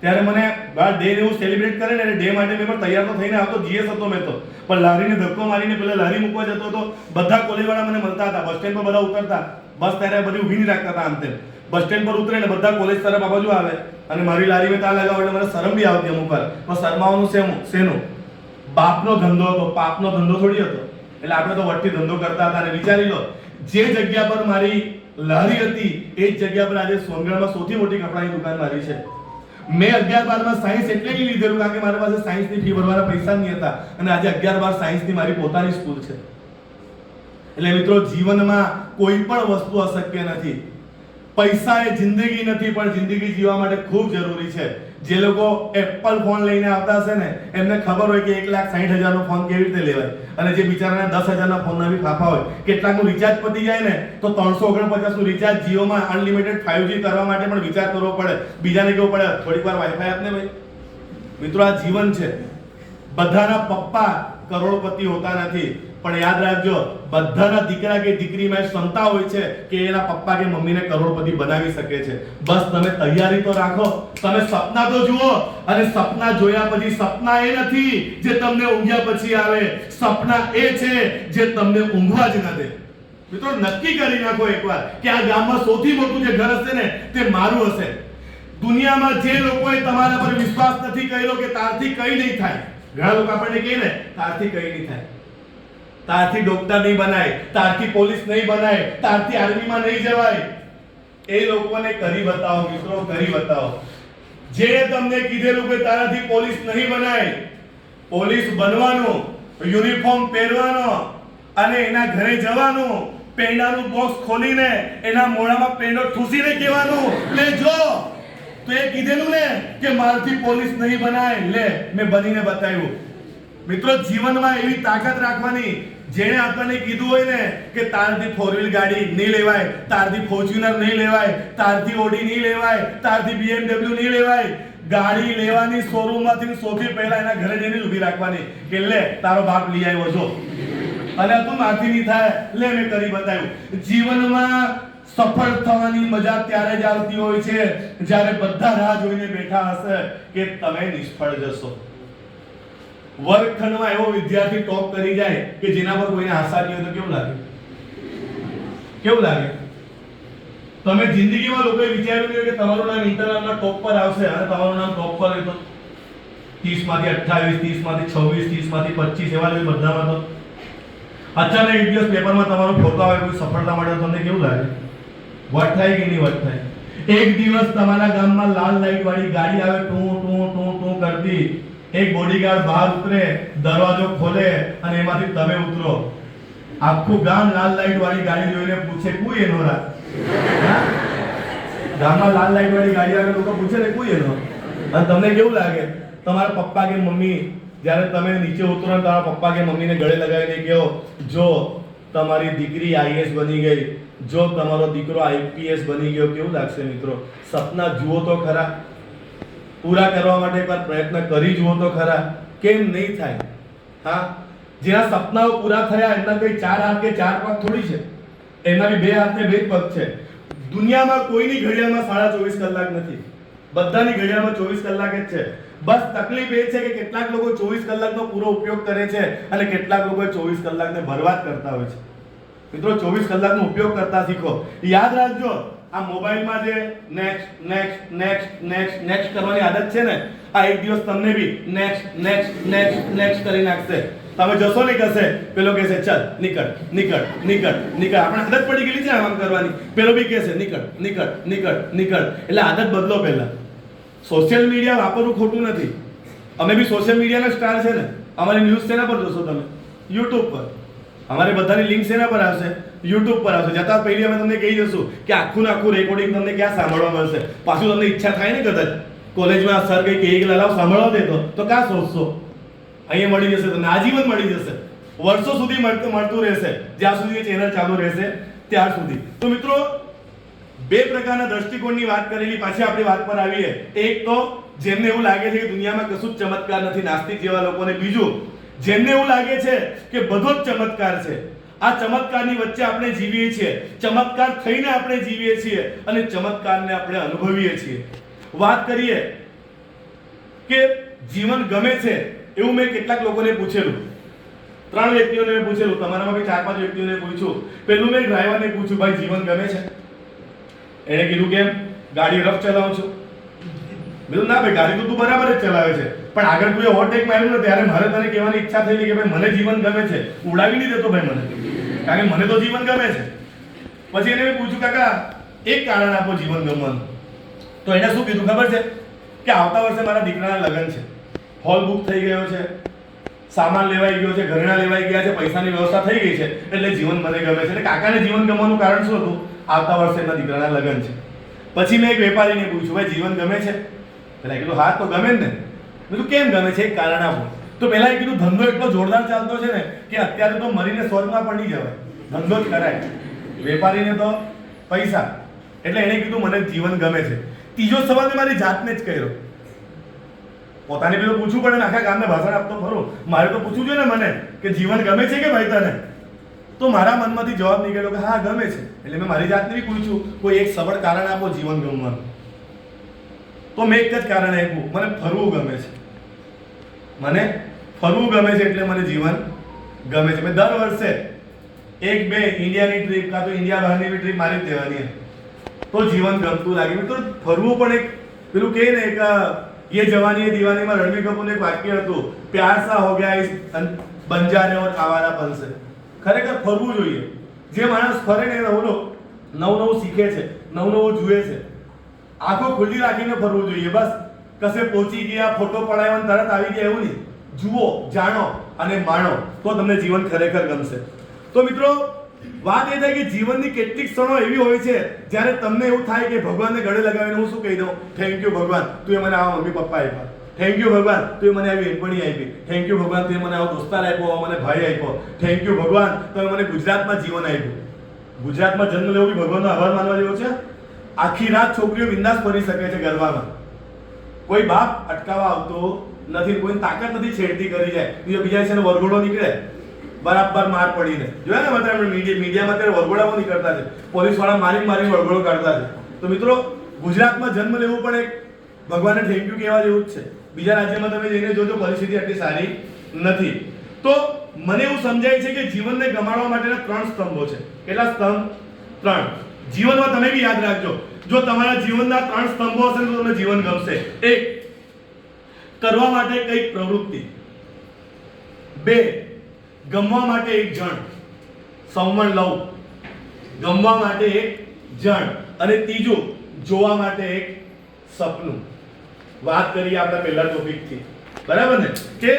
ત્યારે મને બાર ડે ને એવું સેલિબ્રેટ કરે ને, ડે માટે મેં પણ તૈયાર તો થઈને આવતો, જીએસ હતો મેં તો, પણ લારીને ધક્કો મારીને પેલા લારી મૂકવા જતો હતો. બધા કોલેજવાળા મને મળતા હતા, બસ સ્ટેન્ડ પર બધા ઉતરતા, બસ ત્યારે બધી ઊભી નહીં રાખતા હતા. આમ તેમ બસ સ્ટેન્ડ પર ઉતરે ને બધા કોલેજ તરફ આ બાજુ આવે, અને મારી લારી મેં ત્યાં લગાવ એટલે મને શરમ બી આવતી અમુક વાર. પણ શરમાવાનું શેનું? બાપનો ધંધો હતો, પાપનો ધંધો થોડી હતો. એટલે આપણે તો વટથી ધંધો કરતા હતા. અને વિચારી લો, જે જગ્યા પર મારી લારી હતી એ જ જગ્યા પર આજે સોનગઢમાં સૌથી મોટી કપડાની દુકાન મારી છે. મેં 11-12 સાયન્સ એટલે નહીં લીધેલું કારણ કે મારી પાસે સાયન્સની ફી ભરવાના પૈસા નહીં હતા, અને આજે 11-12 સાયન્સની મારી પોતાની સ્કૂલ છે. એટલે મિત્રો, જીવનમાં કોઈ પણ વસ્તુ અશક્ય નથી. પૈસા એ જિંદગી નથી, પણ જિંદગી જીવવા માટે ખૂબ જરૂરી છે. જે લોકો એપલ ફોન લઈને આવતા હશે ને, એમને ખબર હોય કે 1,60,000 નો ફોન કેવી રીતે લેવાય, અને જે બિચારાને 10,000 ના ફોનના બી ફાફા હોય. કેટલાકનું રિચાર્જ પતી જાય ને તો 349 નું રિચાર્જ જીઓમાં અનલિમિટેડ 5G કરવા માટે પણ વિચાર કરવો પડે. બીજાને કેવું પડે, થોડીક વાર વાઈફાઈ આપને ભાઈ. મિત્રો, આ જીવન છે. બધાના પપ્પા કરોડપતિ હોતા નથી, પણ યાદ રાખજો, બધાના દીકરા કે દીકરીમાં ક્ષમતા હોય છે કે એના પપ્પા કે મમ્મીને કરોડપતિ બનાવી શકે છે. બસ તમે તૈયારી તો રાખો, તમે સપના તો જુઓ. અને સપના જોયા પછી, સપના એ નથી જે તમને ઊંઘ્યા પછી આવે, સપના એ છે જે તમને ઊંઘવા જ ન દે. મિત્રો, નક્કી કરી નાખો એકવાર કે આ ગામમાં સૌથી મોટું જે ઘર હશે ને તે મારું હશે. દુનિયામાં જે લોકોએ તમારા પર વિશ્વાસ નથી કર્યો કે તારથી કંઈ નહીં થાય, ઘણા લોકો આપણને કહે ને તારથી કંઈ નહીં થાય, તારથી ડોક્ટર નહીં બનાય, તારથી પોલીસ નહીં બનાય, તારથી આર્મીમાં નહીં જવાય, એ લોકોને કરી બતાવો મિત્રો, કરી બતાવો. જે તમને કીધેલું કે તારાથી પોલીસ નહીં બનાય, પોલીસ બનવાનું, યુનિફોર્મ પહેરવાનો, અને એના ઘરે જવાનું, પેંડાનું બોક્સ ખોલીને એના મોઢામાં પેંડો ઠૂસીને કહેવાનું, લે જો તો એ કીધેલું ને કે મારથી પોલીસ નહીં બનાય, લે મેં બનીને બતાવ્યું. મિત્રો, જીવનમાં એવી તાકાત રાખવાની, જેણે આપણને કીધું હોય ને કે તારથી 4 વ્હીલ ગાડી નહીં લેવાય, તારથી ફોર્ચ્યુનર નહીં લેવાય, તારથી ઓડી નહીં લેવાય, તારથી BMW નહીં લેવાય, ગાડી લેવાની શોરૂમમાંથી સૌથી પહેલા એના ઘરે જઈને ઊભી રાખવાની કે લે તારો બાપ લઈ આવ્યો છો, અને તું મારથી નહીં થાય, લે મેં કરી બતાવ્યું. જીવનમાં સફળ થવાની મજા ત્યારે જ આવતી હોય છે જ્યારે બધા રાહ જોઈને બેઠા હશે કે તમે નિષ્ફળ જશો. વર્ગખંડમાં એવો વિદ્યાર્થી ટોપ કરી જાય કે જેના પર કોઈને આશા નહીં હોય તો કેવું લાગે? કેવું લાગે? તમે જિંદગીમાં લોકોએ વિચાર્યું નહીં કે તમારું નામ ઇન્ટરનલના ટોપ પર આવશે, અને તમારું નામ ટોપ પર હોય તો 30 માંથી 28, 30 માંથી 26, 30 માંથી 25 એવા જ બધામાં તો અચાનક એક દિવસ પેપરમાં તમારો ફોટો આવે કોઈ સફળતા માટે, તમને કેવું લાગે? વટ થાય કે નહીં વટ થાય? એક દિવસ તમારા ગામમાં લાલ લાઈટ વાળી ગાડી આવે, ટૂ ટૂ ટૂ ટૂ કરતી, એક બોડીગાર્ડ બહાર ઉતરે, દરવાજો ખોલે અને એમાંથી તમે ઉતરો. આખું ગામ લાલ લાઈટ વાળી ગાડી જોઈને પૂછે કોઈ એનો રા? ગામમાં લાલ લાઈટ વાળી ગાડી આવે, લોકો પૂછે ને કોઈ એનો? અને તમને કેવું લાગે? તમારા પપ્પા કે મમ્મી જ્યારે તમે નીચે ઉતરો ને તમારા પપ્પા કે મમ્મીને ગળે લગાવીને કહો જો તમારી દીકરી આઈએસ બની ગઈ, જો તમારો દીકરો આઈપીએસ બની ગયો, કેવું લાગશે મિત્રો? સપના જુઓ તો ખરા, પૂરા કરવા માટે એકવાર પ્રયત્ન કરી જુઓ તો ખરા. કેમ નહીં થાય? હા, જેના સપનાઓ પૂરા થયા એમના કઈ 4 હાથ કે 4 પગ થોડી છે, એમના બી 2 હાથ ને 2 પગ છે. દુનિયામાં કોઈની ઘડિયાળમાં 24.5 કલાક નથી, બધાની ઘડિયાળમાં 24 કલાક જ છે. બસ તકલીફ એ છે કે કેટલાક લોકો 24 કલાકનો પૂરો ઉપયોગ કરે છે અને કેટલાક લોકો 24 કલાકને બરબાદ કરતા હોય છે. મિત્રો, 24 કલાકનો ઉપયોગ કરતા શીખો. યાદ રાખજો, આ મોબાઈલમાં જે next next next next next કરવાની આદત છે ને, આ એક દિવસ તમને બી નેક્સ્ટ નેક્સ્ટ નેક્સ્ટ નેક્સ્ટ કરી નાખશે. તમે જશો ને કશે, પેલો કહેશે ચાલ નીકળ નીકળ નીકળ નીકળ. આપણે આદત પડી ગયેલી છે આમ કરવાની, પેલો બી કહેશે નીકળ નીકળ નીકળ નીકળ. એટલે આદત બદલો પહેલા. સોશિયલ મીડિયા વાપરવું ખોટું નથી. અમે બી સોશિયલ મીડિયાના સ્ટાર છે ને. અમારી ન્યૂઝ શેના પર જોશો તમે? YouTube પર. અમારી બધાની લિંક શેના પર આવશે? YouTube પર આવશે. જતા પહેલી અમે તમને કહી દઈશું કે આખું ને આખું રેકોર્ડિંગ તમને ક્યાં સાંભળવા મળશે. પાછું તમને ઈચ્છા થાય ને કદાચ કોલેજમાં સર કઈ કહે કે લાવ સાંભળવા દેતો તો ક્યાં શોધશો? અહીંયા મળી જશે તમને, આજીવન મળી જશે, વર્ષો સુધી મળતું રહેશે, જ્યાં સુધી ચેનલ ચાલુ રહેશે ત્યાર સુધી. તો મિત્રો, 2 પ્રકારના દ્રષ્ટિકોણની વાત કરેલી, પાછી આપણી વાત પર આવીએ. એક તો જેમને એવું લાગે છે કે દુનિયામાં કશું જ ચમત્કાર નથી, નાસ્તિક જેવા લોકોને. બીજું, જેમને એવું લાગે છે કે બધો જ ચમત્કાર છે. આ ચમત્કારની વચ્ચે આપણે જીવીએ છીએ, ચમત્કાર થઈને આપણે જીવીએ છીએ અને ચમત્કારને આપણે અનુભવીએ છીએ. વાત કરીએ કે જીવન ગમે છે એવું મેં કેટલાક લોકોને પૂછેલું. 3 વ્યક્તિઓને મેં પૂછેલું, તમારામાં બી 4-5 વ્યક્તિઓને પૂછ્યું. પહેલું મેં ડ્રાઈવરને પૂછ્યું, ભાઈ જીવન ગમે છે? એણે કીધું કેમ? ગાડી રફ ચલાવું છું. બીજું ના ભાઈ, ગાડી તો તું બરાબર જ ચલાવે છે, પણ આગળ કોઈ ઓવરટેક માર્યું ને ત્યારે મારે તને કહેવાની ઈચ્છા થયેલી કે ભાઈ મને જીવન ગમે છે. ઉડાવી નહીં દેતો ભાઈ મને, કારણ કે મને તો જીવન ગમે છે. પછી એને મેં પૂછ્યું, કાકા એક કારણ આપો જીવન ગમવાનું. તો એને શું કીધું ખબર છે? કે આવતા વર્ષે મારા દીકરાના લગ્ન છે, હોલ બુક થઈ ગયો છે, સામાન લેવાઈ ગયો છે, ઘરેણા લેવાઈ ગયા છે, પૈસાની વ્યવસ્થા થઈ ગઈ છે, એટલે જીવન મને ગમે છે. એટલે કાકાને જીવન ગમવાનું કારણ શું હતું? આવતા વર્ષે એના દીકરાના લગ્ન છે. પછી મેં એક વેપારીને પૂછ્યું, ભાઈ જીવન ગમે છે? પેલા કીધું હા તો ગમે ને. મેં કેમ ગમે છે? એક કારણ આપો. તો પેલા કીધું ધંધો એટલો જોરદાર ચાલતો છે ને કે અત્યારે તો મરીને સ્વર્ગમાં પણ નહીં જવાય, ધંધો જ કરાય. વેપારીને તો પૈસા, એટલે એને કીધું મને જીવન ગમે છે. ત્રીજો સવાલ મારી જાતને જ કર્યો. પોતાને પેલું પૂછવું પડે ને, આખા ગામને ભાષણ આપતો ફરું, મારે તો પૂછવું જોઈએ ને મને કે જીવન ગમે છે કે ભાઈ તને? તો મારા મનમાંથી જવાબ નીકળ્યો કે હા ગમે છે. એટલે મેં મારી જાતને બી પૂછ્યું, કોઈ એક સબળ કારણ આપો જીવન ગમવાનું. તો મેં એક જ કારણ આપ્યું, મને ફરવું ગમે છે. મને ફરવું ગમે છે એટલે મને જીવન ગમે છે. મેં દર વર્ષે 1-2 ઇન્ડિયાની ટ્રીપ કાં તો ઇન્ડિયા બહારની બી ટ્રીપ મારી જ દેવાની, તો જીવન ગમતું લાગે. તો ફરવું પણ એક પેલું કહે ને, એક ये जवानी है दीवानी में रणबीर कपूरનું એક વાક્ય હતું, प्यार सा हो गया इस बंजारे और आवारापन से. ખરેખર ફરવું જોઈએ. જે માણસ ફરે ને નવું નવું શીખે છે, નવું જુએ છે. આંખો ખુલ્લી રાખીને ફરવું જોઈએ. બસ કશે પહોંચી ગયા, ફોટો પડાવ્યો તરત આવી ગયા એવું નહીં. જુઓ, જાણો અને માણો, તો તમને જીવન ખરેખર ગમશે. તો મિત્રો, વાત એ થાય કે જીવનની કેટલીક ક્ષણો એવી હોય છે જ્યારે તમને એવું થાય કે ભગવાનને ગળે લગાવીને હું શું કહી દઉં? થેન્ક યુ ભગવાન, તું મને આવા મમ્મી પપ્પા આપ્યા. થેન્ક યુ ભગવાન, તું મને આવી બેનપણી આપી. થેન્ક યુ ભગવાન, તું મને આવો દોસ્તાર આપ્યો, મને ભાઈ આપ્યો. થેન્ક યુ ભગવાન, તમે મને ગુજરાતમાં જીવન આપ્યું. ગુજરાતમાં જન્મ લેવો બી ભગવાનનો આભાર માનવા જેવો છે. આખી રાત છોકરીઓ બિંદાસ ફરી શકે છે ગરબામાં, કોઈ બાપ અટકાવવા આવતો નથી, કોઈ તાકાત નથી છેડતી કરી જાય. બીજા છે ને વરઘોડો નીકળે બરાબર માર પડીને. જોયા ને બધા મીડિયામાં અત્યારે વરઘોડાઓ નીકળતા છે, પોલીસ વાળા મારી વરઘોડો કાઢતા છે. તો મિત્રો, ગુજરાતમાં જન્મ લેવું પણ એક ભગવાનને થેન્ક યુ કહેવા જેવું જ છે. બીજા રાજ્યમાં તમે જઈને જોજો, પરિસ્થિતિ આટલી સારી નથી. તો મને એવું સમજાય છે કે જીવનને ગમાડવા માટેના 3 સ્તંભો છે. કેટલા સ્તંભ? 3. જીવનમાં તમે બી યાદ રાખજો, જો તમારા જીવનના 3 સ્તંભો હશે તો તમને જીવન ગમશે. 1, કરવા માટે કંઈક પ્રવૃત્તિ. 2, ગમવા માટે એક જણ, સૌમણ લવ, ગમવા માટે એક જણ. અને 3, જોવા માટે એક સપનું. વાત કરીએ આપણા પહેલા ટોપિકથી, બરાબર ને? કે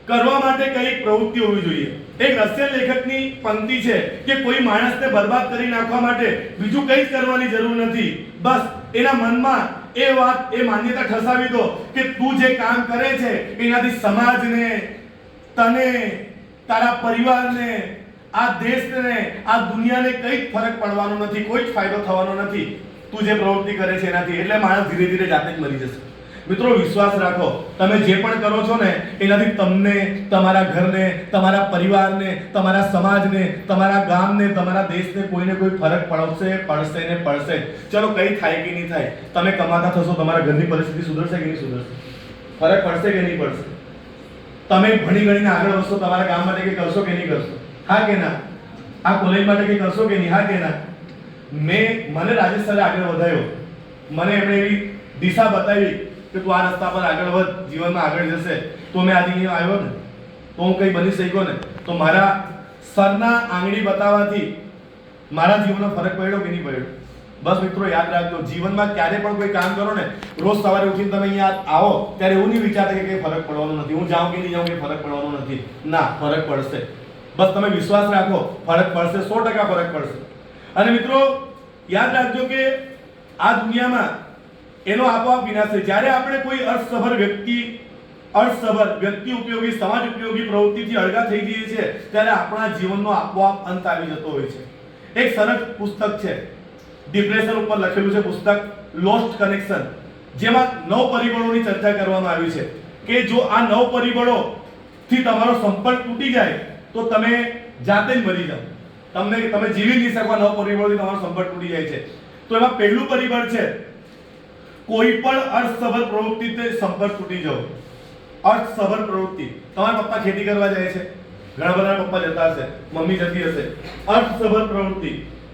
કરવા માટે કઈ પ્રવૃત્તિ હોવી જોઈએ. એક રશિયન લેખકની પંક્તિ છે કે કોઈ માણસને બરબાદ કરી નાખવા માટે બીજું કંઈ જ કરવાની જરૂર નથી. બસ એના મનમાં એ વાત એ માન્યતા ઠસાવી દો કે તું જે કામ કરે છે એનાથી સમાજને, તને, તારા પરિવારને, આ દેશને, આ દુનિયાને કંઈ જ ફરક પડવાનો નથી, કોઈ જ ફાયદો થવાનો નથી તું જે પ્રવૃત્તિ કરે છે એનાથી. એટલે માણસ ધીરે ધીરે જાતે જ મરી જશે. મિત્રો વિશ્વાસ રાખો, તમે જે પણ કરો છો ને એનાથી તમને, તમારા ઘરને, તમારા પરિવારને, તમારા સમાજને, તમારા ગામને, તમારા દેશને કોઈને કોઈ ફરક પડશે ને પડશે. ચલો કઈ થાય કે નહીં થાય, તમે કમાતા થશો, તમારા ઘરની પરિસ્થિતિ સુધરશે કે નહીં સુધરશે, ફરક પડશે કે નહીં પડશે, તમે ભણી ગણીને આગળ વધશો, તમારા ગામ માટે કંઈ કરશો કે નહીં કરશો, હા કે ના, આ કોલેજ માટે કંઈ કરશો કે નહીં, હા કે ના. મને રાજેશ સરે આગળ વધાયો, મને એમણે એવી દિશા બતાવી કે તું આ રસ્તા પર આગળ વધ, જીવનમાં આગળ જશે. તો મેં આજે અહીંયા આવ્યો ને, તો હું કંઈ બની શક્યો ને, તો મારા સરના આંગળી બતાવવાથી મારા જીવનમાં ફરક પડ્યો કે નહીં પડ્યો. બસ મિત્રો યાદ રાખજો, જીવનમાં ક્યારે પણ કોઈ કામ કરો ને, રોજ સવારે ઉઠીને તમે અહીંયા આવો ત્યારે એવું નહીં વિચારતા કે કંઈ ફરક પડવાનો નથી, હું જાઉં કે નહીં જાઉં કંઈ ફરક પડવાનો નથી. ના, ફરક પડશે. બસ તમે વિશ્વાસ રાખો, ફરક પડશે, 100% ફરક પડશે. અને મિત્રો યાદ રાખજો કે આ દુનિયામાં એનો આપોઆપ વિનાશ છે. જ્યારે આપણે કોઈ અર્થસભર વ્યક્તિ ઉપયોગી, સમાજ ઉપયોગી પ્રવૃત્તિથી અળગા થઈ જઈએ છીએ ત્યારે આપણા જીવનનો આપોઆપ અંત આવી જતો હોય છે. એક સરસ પુસ્તક છે, ડિપ્રેશન ઉપર લખેલું છે પુસ્તક, લોસ્ટ કનેક્શન, જેમાં 9 પરિબળોની ચર્ચા કરવામાં આવી છે કે જો આ 9 પરિબળોથી તમારો સંપર્ક તૂટી જાય તો તમે જાતે જ મરી જાઓ. તમે જીવી નહીં શકો. 9 પરિબળોથી તમારો સંપર્ક તૂટી જાય છે. તો એમાં પહેલું પરિબળ છે કોઈ પણ અર્થસભર પ્રવૃત્તિથી સંપર્ક તૂટી જવો. અર્થસભર પ્રવૃત્તિ, તમારા પપ્પા ખેતી કરવા જાય છે, ઘણા બધા પપ્પા જતા હશે, મમ્મી જતી હશે. અર્થસભર પ્રવૃત્તિ,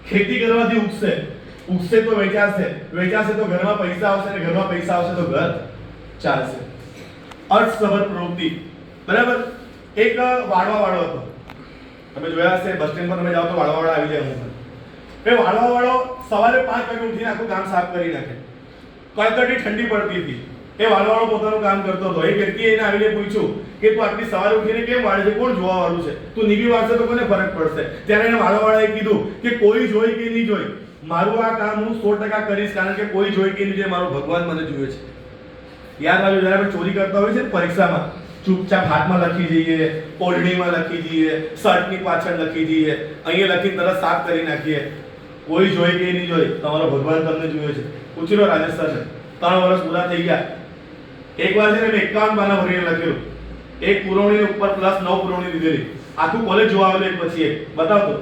ખેતી કરવાથી ઉગશે તો વેચાશે તો ઘરમાં પૈસા આવશે, અને ઘરમાં પૈસા આવશે તો ઘર ચાલશે. અર્થસભર પ્રવૃત્તિ, બરાબર. એક વાળો હતો, તમે જોયા હશે, બસ સ્ટેન્ડ પર તમે જાઓ તો વાળો આવી જાય હું. એ વાળો સવારે 5 વાગે ઉઠીને આખું ગામ સાફ કરી નાખે. કડકડી ઠંડી પડતી હતી, એ વાળો પોતાનું કામ કરતો હતો. એક વ્યક્તિએ એને આવીને પૂછ્યું કે તું આટલી સવારે ઉઠીને કેમ વાળે છે, કોણ જોવા વાળું છે, તું નીકળી વાળશે તો કોને ફરક પડશે. ત્યારે એને વાળાએ કીધું કે કોઈ જોઈ કે નહીં જોઈ, મારું આ કામ હું 100% કરીશ, કારણ કે કોઈ જોઈ કે નહીં જોઈ, મારો ભગવાન મને જુએ છે. યાદ રાખજો, જ્યારે આપણે ચોરી કરતા હોય છે ને પરીક્ષામાં, ચૂપચાપ હાથમાં લખી જઈએ, ઓરડીમાં લખી જઈએ, શર્ટની પાછળ લખી જઈએ, અહીંયા લખીને તરત સાફ કરી નાખીએ. કોઈ જોઈ કે નહીં જોઈ, તમારો ભગવાન તમને જુએ છે. પૂછી લો રાજેશ સરને, 3 વર્ષ પૂરા થઈ ગયા. એકવાર છે ને મેં 51 પાના ભરીને લખ્યું, એક પુરવણી ઉપર પ્લસ 9 પુરવણી દીધેલી, આખું કોલેજ જોવા આવેલું એક પછી એક. બતાવતો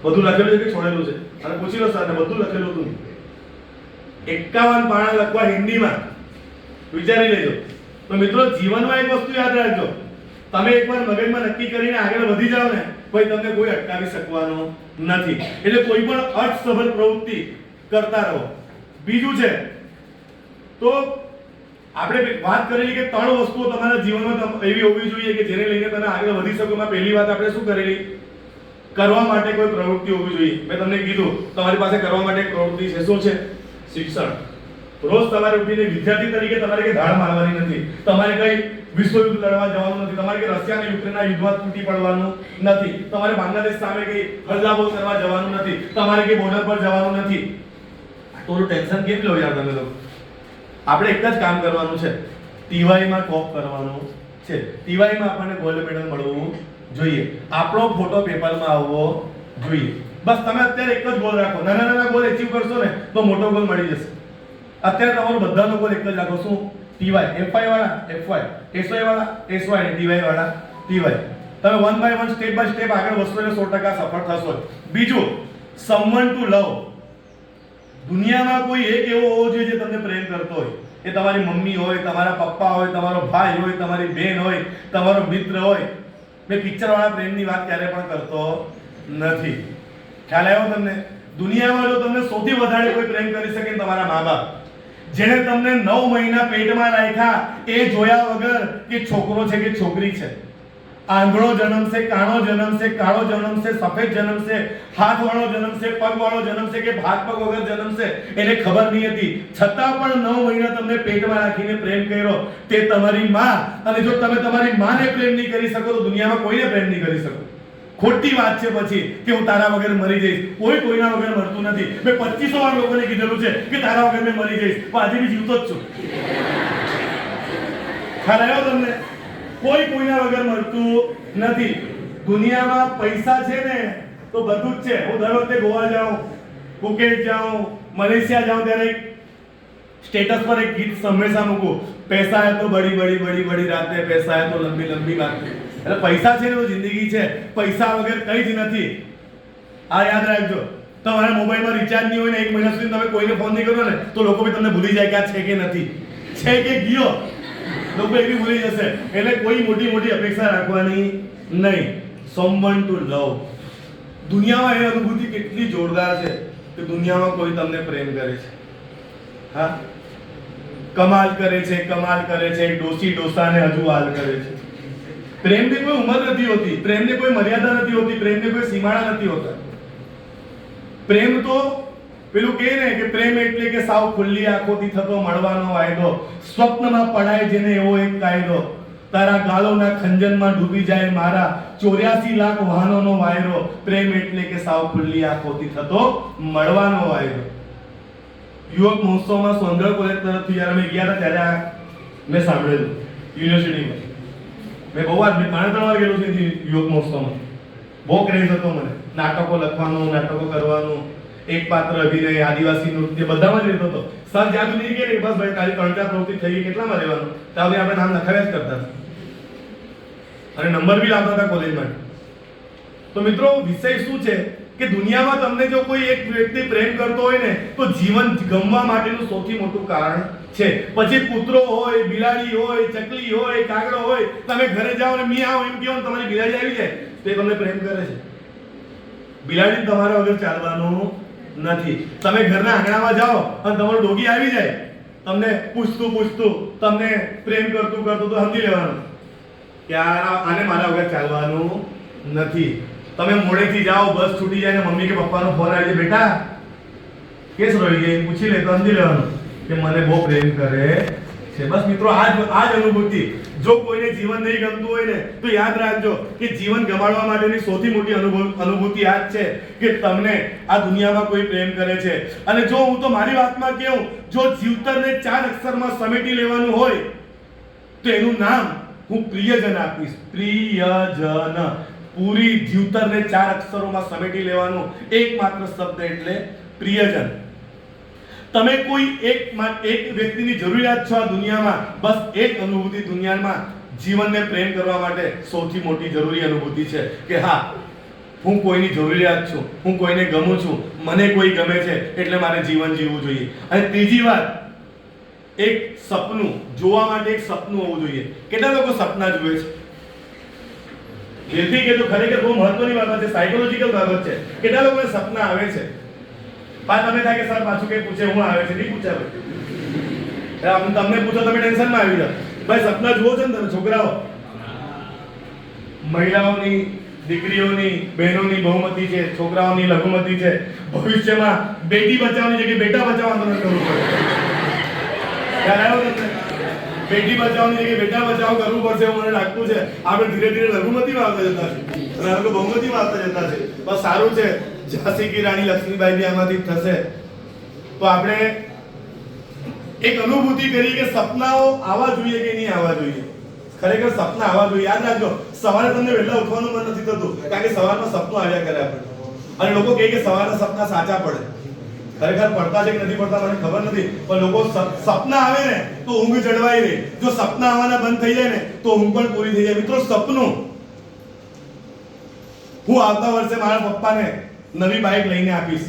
બધું લખેલું છે કે છોડેલું છે, અને પૂછી લો સરને, બધું લખેલું હતું. 51 પાના લખવા હિન્દીમાં, વિચારી લેજો. તો મિત્રો જીવનમાં એક વસ્તુ યાદ રાખજો, તમે એકવાર મગજમાં નક્કી કરીને આગળ વધી જાઓ ને, કોઈ તમને કોઈ અટકાવી શકવાનો નથી. એટલે કોઈ પણ અર્થસભર પ્રવૃત્તિ કરતા રહો. બીજું છે તો આપણે વાત કરેલી કે 3 વસ્તુઓ તમારા જીવનમાં એવી હોવી જોઈએ કે જેને લઈને તમે આગળ વધી શકો. એમાં પહેલી વાત આપણે શું કરેલી, કરવા માટે કોઈ પ્રવૃત્તિ હોવી જોઈએ. મેં તમને કીધું તમારી પાસે કરવા માટે એક પ્રવૃત્તિ છે. શું છે? શિક્ષણ. રોજ સવારે ઉઠીને વિદ્યાર્થી તરીકે તમારે કઈ ધાડ મારવાની નથી, તમારે કઈ વિશ્વયુદ્ધ લડવા જવાનું નથી, તમારે કે રશિયા અને યુક્રેનના યુદ્ધમાં તૂટી પડવાનું નથી, તમારે બાંગ્લાદેશ સામે કઈ હલ્લાબોલ કરવા જવાનું નથી, તમારે કઈ બોર્ડર પર જવાનું નથી. થોડું ટેન્શન કેમ લો યાર તમે લોકો? આપણે એક જ કામ કરવાનું છે, ટીવાયમાં ટોપ કરવાનું છે. ટીવાયમાં આપણને ગોલ્ડ મેડલ મળવું જોઈએ, આપણો ફોટો પેપરમાં આવવો જોઈએ. બસ તમે અત્યારે એક જ ગોલ રાખો. નાના ગોલ અચીવ કરશો ને તો મોટો ગોલ મળી જશે. અત્યારે તમારો બધાનો ગોલ એક જ રાખો. શું? ટીવાય. એફવાય વાળા એફવાય, એસવાય વાળા એસવાય, અને ટીવાય વાળા ટીવાય. તમે 1 બાય 1 સ્ટેપ બાય સ્ટેપ આગળ વધશો એટલે 100% સફળ થશો. બીજું, સમવન ટુ લવ. દુનિયામાં કોઈ એક એવો હોવો જોઈએ જે તમને પ્રેમ કરતો હોય. એ તમારી મમ્મી હોય, તમારા પપ્પા હોય, તમારો ભાઈ હોય, તમારી બહેન હોય, તમારો મિત્ર હોય. મેં પિક્ચર વાળા પ્રેમની વાત ક્યારે પણ કરતો નથી. ખ્યાલ આવ્યો તમને? દુનિયામાં જો તમને સૌથી વધારે કોઈ પ્રેમ કરી શકે તમારા મા-બાપ, જેને તમને 9 મહિના પેટમાં રાખ્યા એ જોયા વગર કે છોકરો છે કે છોકરી છે, આંધળો જન્મશે, કાણો જન્મશે, કાળો જન્મશે, સફેદ જન્મશે, હાથવાળો જન્મશે, પગવાળો જન્મશે કે હાથ પગ વગર જન્મશે, એને ખબર નહીં હતી, છતાં પણ 9 મહિના તમને પેટમાં રાખીને પ્રેમ કર્યો, તે તમારી માં. અને જો તમે તમારી માને પ્રેમ નહીં કરી શકો તો દુનિયામાં કોઈને પ્રેમ નહીં કરી શકો. ખોટી વાત છે પછી કે હું તારા વગર મરી જઈશ. કોઈ કોઈના વગર મરતું નથી. મેં 2500 વાર લોકોને કીધેલું છે કે તારા વગર મેં મરી જઈશ, પણ આજે બી જીવતો જ છું. ખ્યાલ આવ્યો તમને? કોઈ કોઈના વગર મરતું નથી. દુનિયામાં પૈસા છે ને તો બધું જ છે. હું દર વખતે ગોવા જાઉં, ફુકેટ જાઉં, મલેશિયા જાઉં ત્યારે સ્ટેટસ પર એક ગીત હંમેશા મૂકું, પૈસા હે તો બડી બડી બડી બડી રાતે, પૈસા હે તો લંબી લંબી બાતે. એટલે પૈસા છે ને તો જિંદગી છે. પૈસા વગર કંઈ જ નથી. આ યાદ રાખજો. તમારા મોબાઈલમાં રિચાર્જ નહીં હોય ને 1 મહિના સુધી તમે કોઈને ફોન નહીં કરો ને તો લોકો બી તમને ભૂલી જાય કે આ છે કે નથી, છે કે ગયો. લોકો એવી ભૂલી જશે. એટલે કોઈ મોટી મોટી અપેક્ષા રાખવાની નહીં. someone to love. દુનિયામાં એ અનુભૂતિ કેટલી જોરદાર છે કે દુનિયામાં કોઈ તમને પ્રેમ કરે છે. હા, કમાલ કરે છે, કમાલ કરે છે, ડોસી ડોસાને હજુ હાલ કરે છે. પ્રેમની કોઈ ઉંમર નથી હોતી, પ્રેમની કોઈ મર્યાદા નથી હોતી, પ્રેમની કોઈ સીમાડા નથી હોતા. પ્રેમ તો પેલું કહે ને કે પ્રેમ એટલે કે સાવ ખુલ્લી આંખોથી થતો મળવાનો વાયદો, સ્વપ્નમાં પડાય જેને એવો એક કાયદો, તારા ગાલોના ખંજનમાં ડૂબી જાય મારા 84 લાખ વાહનોનો વાયરો. પ્રેમ એટલે કે સાવ ખુલ્લી આંખોથી થતો મળવાનો વાયદો. યુવક મહોત્સવમાં સોંદળ કોલેજ તરફથી જ્યારે અમે ગયા હતા ત્યારે મેં સાંભળેલું યુનિવર્સિટીમાં. મેં 3 વાર ગયેલો છું યુવક મહોત્સવમાં. બહુ ક્રેઝ હતો મને નાટકો લખવાનો, નાટકો કરવાનો, એક પાત્ર અભિનય, આદિવાસી નૃત્ય બધામાં જ રહેતો હતો. સર જ્યાં સુધી કે બસ ભાઈ તારી 3-4 પ્રવૃત્તિ થઈ ગઈ, કેટલામાં રહેવાનું, ત્યાં સુધી આપણે નામ લખાવ્યા જ કરતા હતા અને નંબર બી લાવતા હતા કોલેજમાં. તો મિત્રો વિષય શું છે કે દુનિયામાં તમને જો કોઈ એક વ્યક્તિ પ્રેમ કરતો હોય ને તો જીવન ગમવા માટેનું સૌથી મોટું કારણ છે. પછી કૂતરો હોય, બિલાડી હોય, ચકલી હોય, કાગડો હોય, તમે ઘરે જાઓ ને મિયાઓ એમ કહો ને તમારી બિલાડી આવી જાય તો એ તમને પ્રેમ કરે છે. બિલાડી તમારા વગર ચાલવાનું નથી. તમે ઘરના આંગણામાં જાઓ અને તમારો ડોગી આવી જાય, તમને પૂછતું તમને પ્રેમ કરતું તો સમજી લેવાનું કે આને મારા વગર ચાલવાનું નથી. તમે મોડેથી જાઓ, બસ છૂટી જાય ને મમ્મી કે પપ્પાનો ફોન આવી જાય, બેટા કેસ રહી ગઈ, પૂછી લે તો સમજી લેવાનું કે મને બહુ પ્રેમ કરે છે. બસ મિત્રો આ જ અનુભૂતિ. જો કોઈને જીવન નહીં ગમતું હોય ને તો યાદ રાખજો કે જીવન ગમાડવા માટેની સૌથી મોટી અનુભૂતિ આ જ છે કે તમને આ દુનિયામાં કોઈ પ્રેમ કરે છે. અને જો હું તો મારી વાતમાં કહું, જો જીવતરને 4 અક્ષરમાં સમેટી લેવાનું હોય તો એનું નામ હું પ્રિયજન આપીશ. પ્રિયજન. પૂરી જીવતરને 4 અક્ષરોમાં સમેટી લેવાનું એકમાત્ર શબ્દ એટલે પ્રિયજન. તમે કોઈ એક વ્યક્તિની જરૂરિયાત છો આ દુનિયામાં, બસ એક અનુભૂતિ દુનિયામાં જીવનને પ્રેમ કરવા માટે સૌથી મોટી જરૂરી અનુભૂતિ છે કે હા હું કોઈની જરૂરિયાત છું, હું કોઈને ગમું છું, મને કોઈ ગમે છે એટલે મારે જીવન જીવવું જોઈએ. અને ત્રીજી વાત, એક સપનું જોવા માટે એક સપનું હોવું જોઈએ. કેટલા લોકો સપના જુએ છે? દિલથી કહેજો, ખરેખર બહુ મહત્વની બાબત છે, સાયકોલોજીકલ બાબત છે. કેટલા લોકોને સપના આવે છે? પાછા તમે થાય કે સર પાછું કઈ પૂછે, હું આવે છે, નહીં પૂછે ભાઈ. તમને પૂછો તમે ટેન્શનમાં આવી જાવ. ભાઈ સપના જુઓ છો ને તમે છોકરાઓ? મહિલાઓની, દીકરીઓની, બહેનોની બહુમતી છે, છોકરાઓની લઘુમતી છે. ભવિષ્યમાં બેટી બચાવની જગ્યાએ બેટા બચાવ આંદોલન કરવું પડે. ખ્યાલ આવ્યો તમને? બેટી બચાવની જગ્યાએ બેટા બચાવ કરવું પડશે એવું મને લાગતું છે. આપણે ધીરે ધીરે લઘુમતીમાં આવતા જતા છે અને આ લોકો બહુમતીમાં આવતા જતા છે. બસ સારું છે, ઝાંસી કી રાણી લક્ષ્મીબાઈ બી આમાંથી થશે. તો આપણે એક અનુભૂતિ કરી કે સપનાઓ આવવા જોઈએ કે નહીં આવવા જોઈએ. ખરેખર સપના આવવા જોઈએ. યાદ રાખજો, સવારે તમને વહેલા ઉઠવાનું મન નથી થતું કારણ કે સવારમાં સપનું આવ્યા કરે આપણે. અને લોકો કહે કે સવારના સપના સાચા પડે. ખરેખર પડતા છે કે નથી પડતા મને ખબર નથી, પણ લોકો સપના આવે ને તો ઊંઘ જળવાઈ રહે. જો સપના આવવાના બંધ થઈ જાય ને તો ઊંઘ પણ પૂરી થઈ જાય. મિત્રો સપનું, હું આવતા વર્ષે મારા પપ્પાને નવી બાઇક લઈને આપીશ.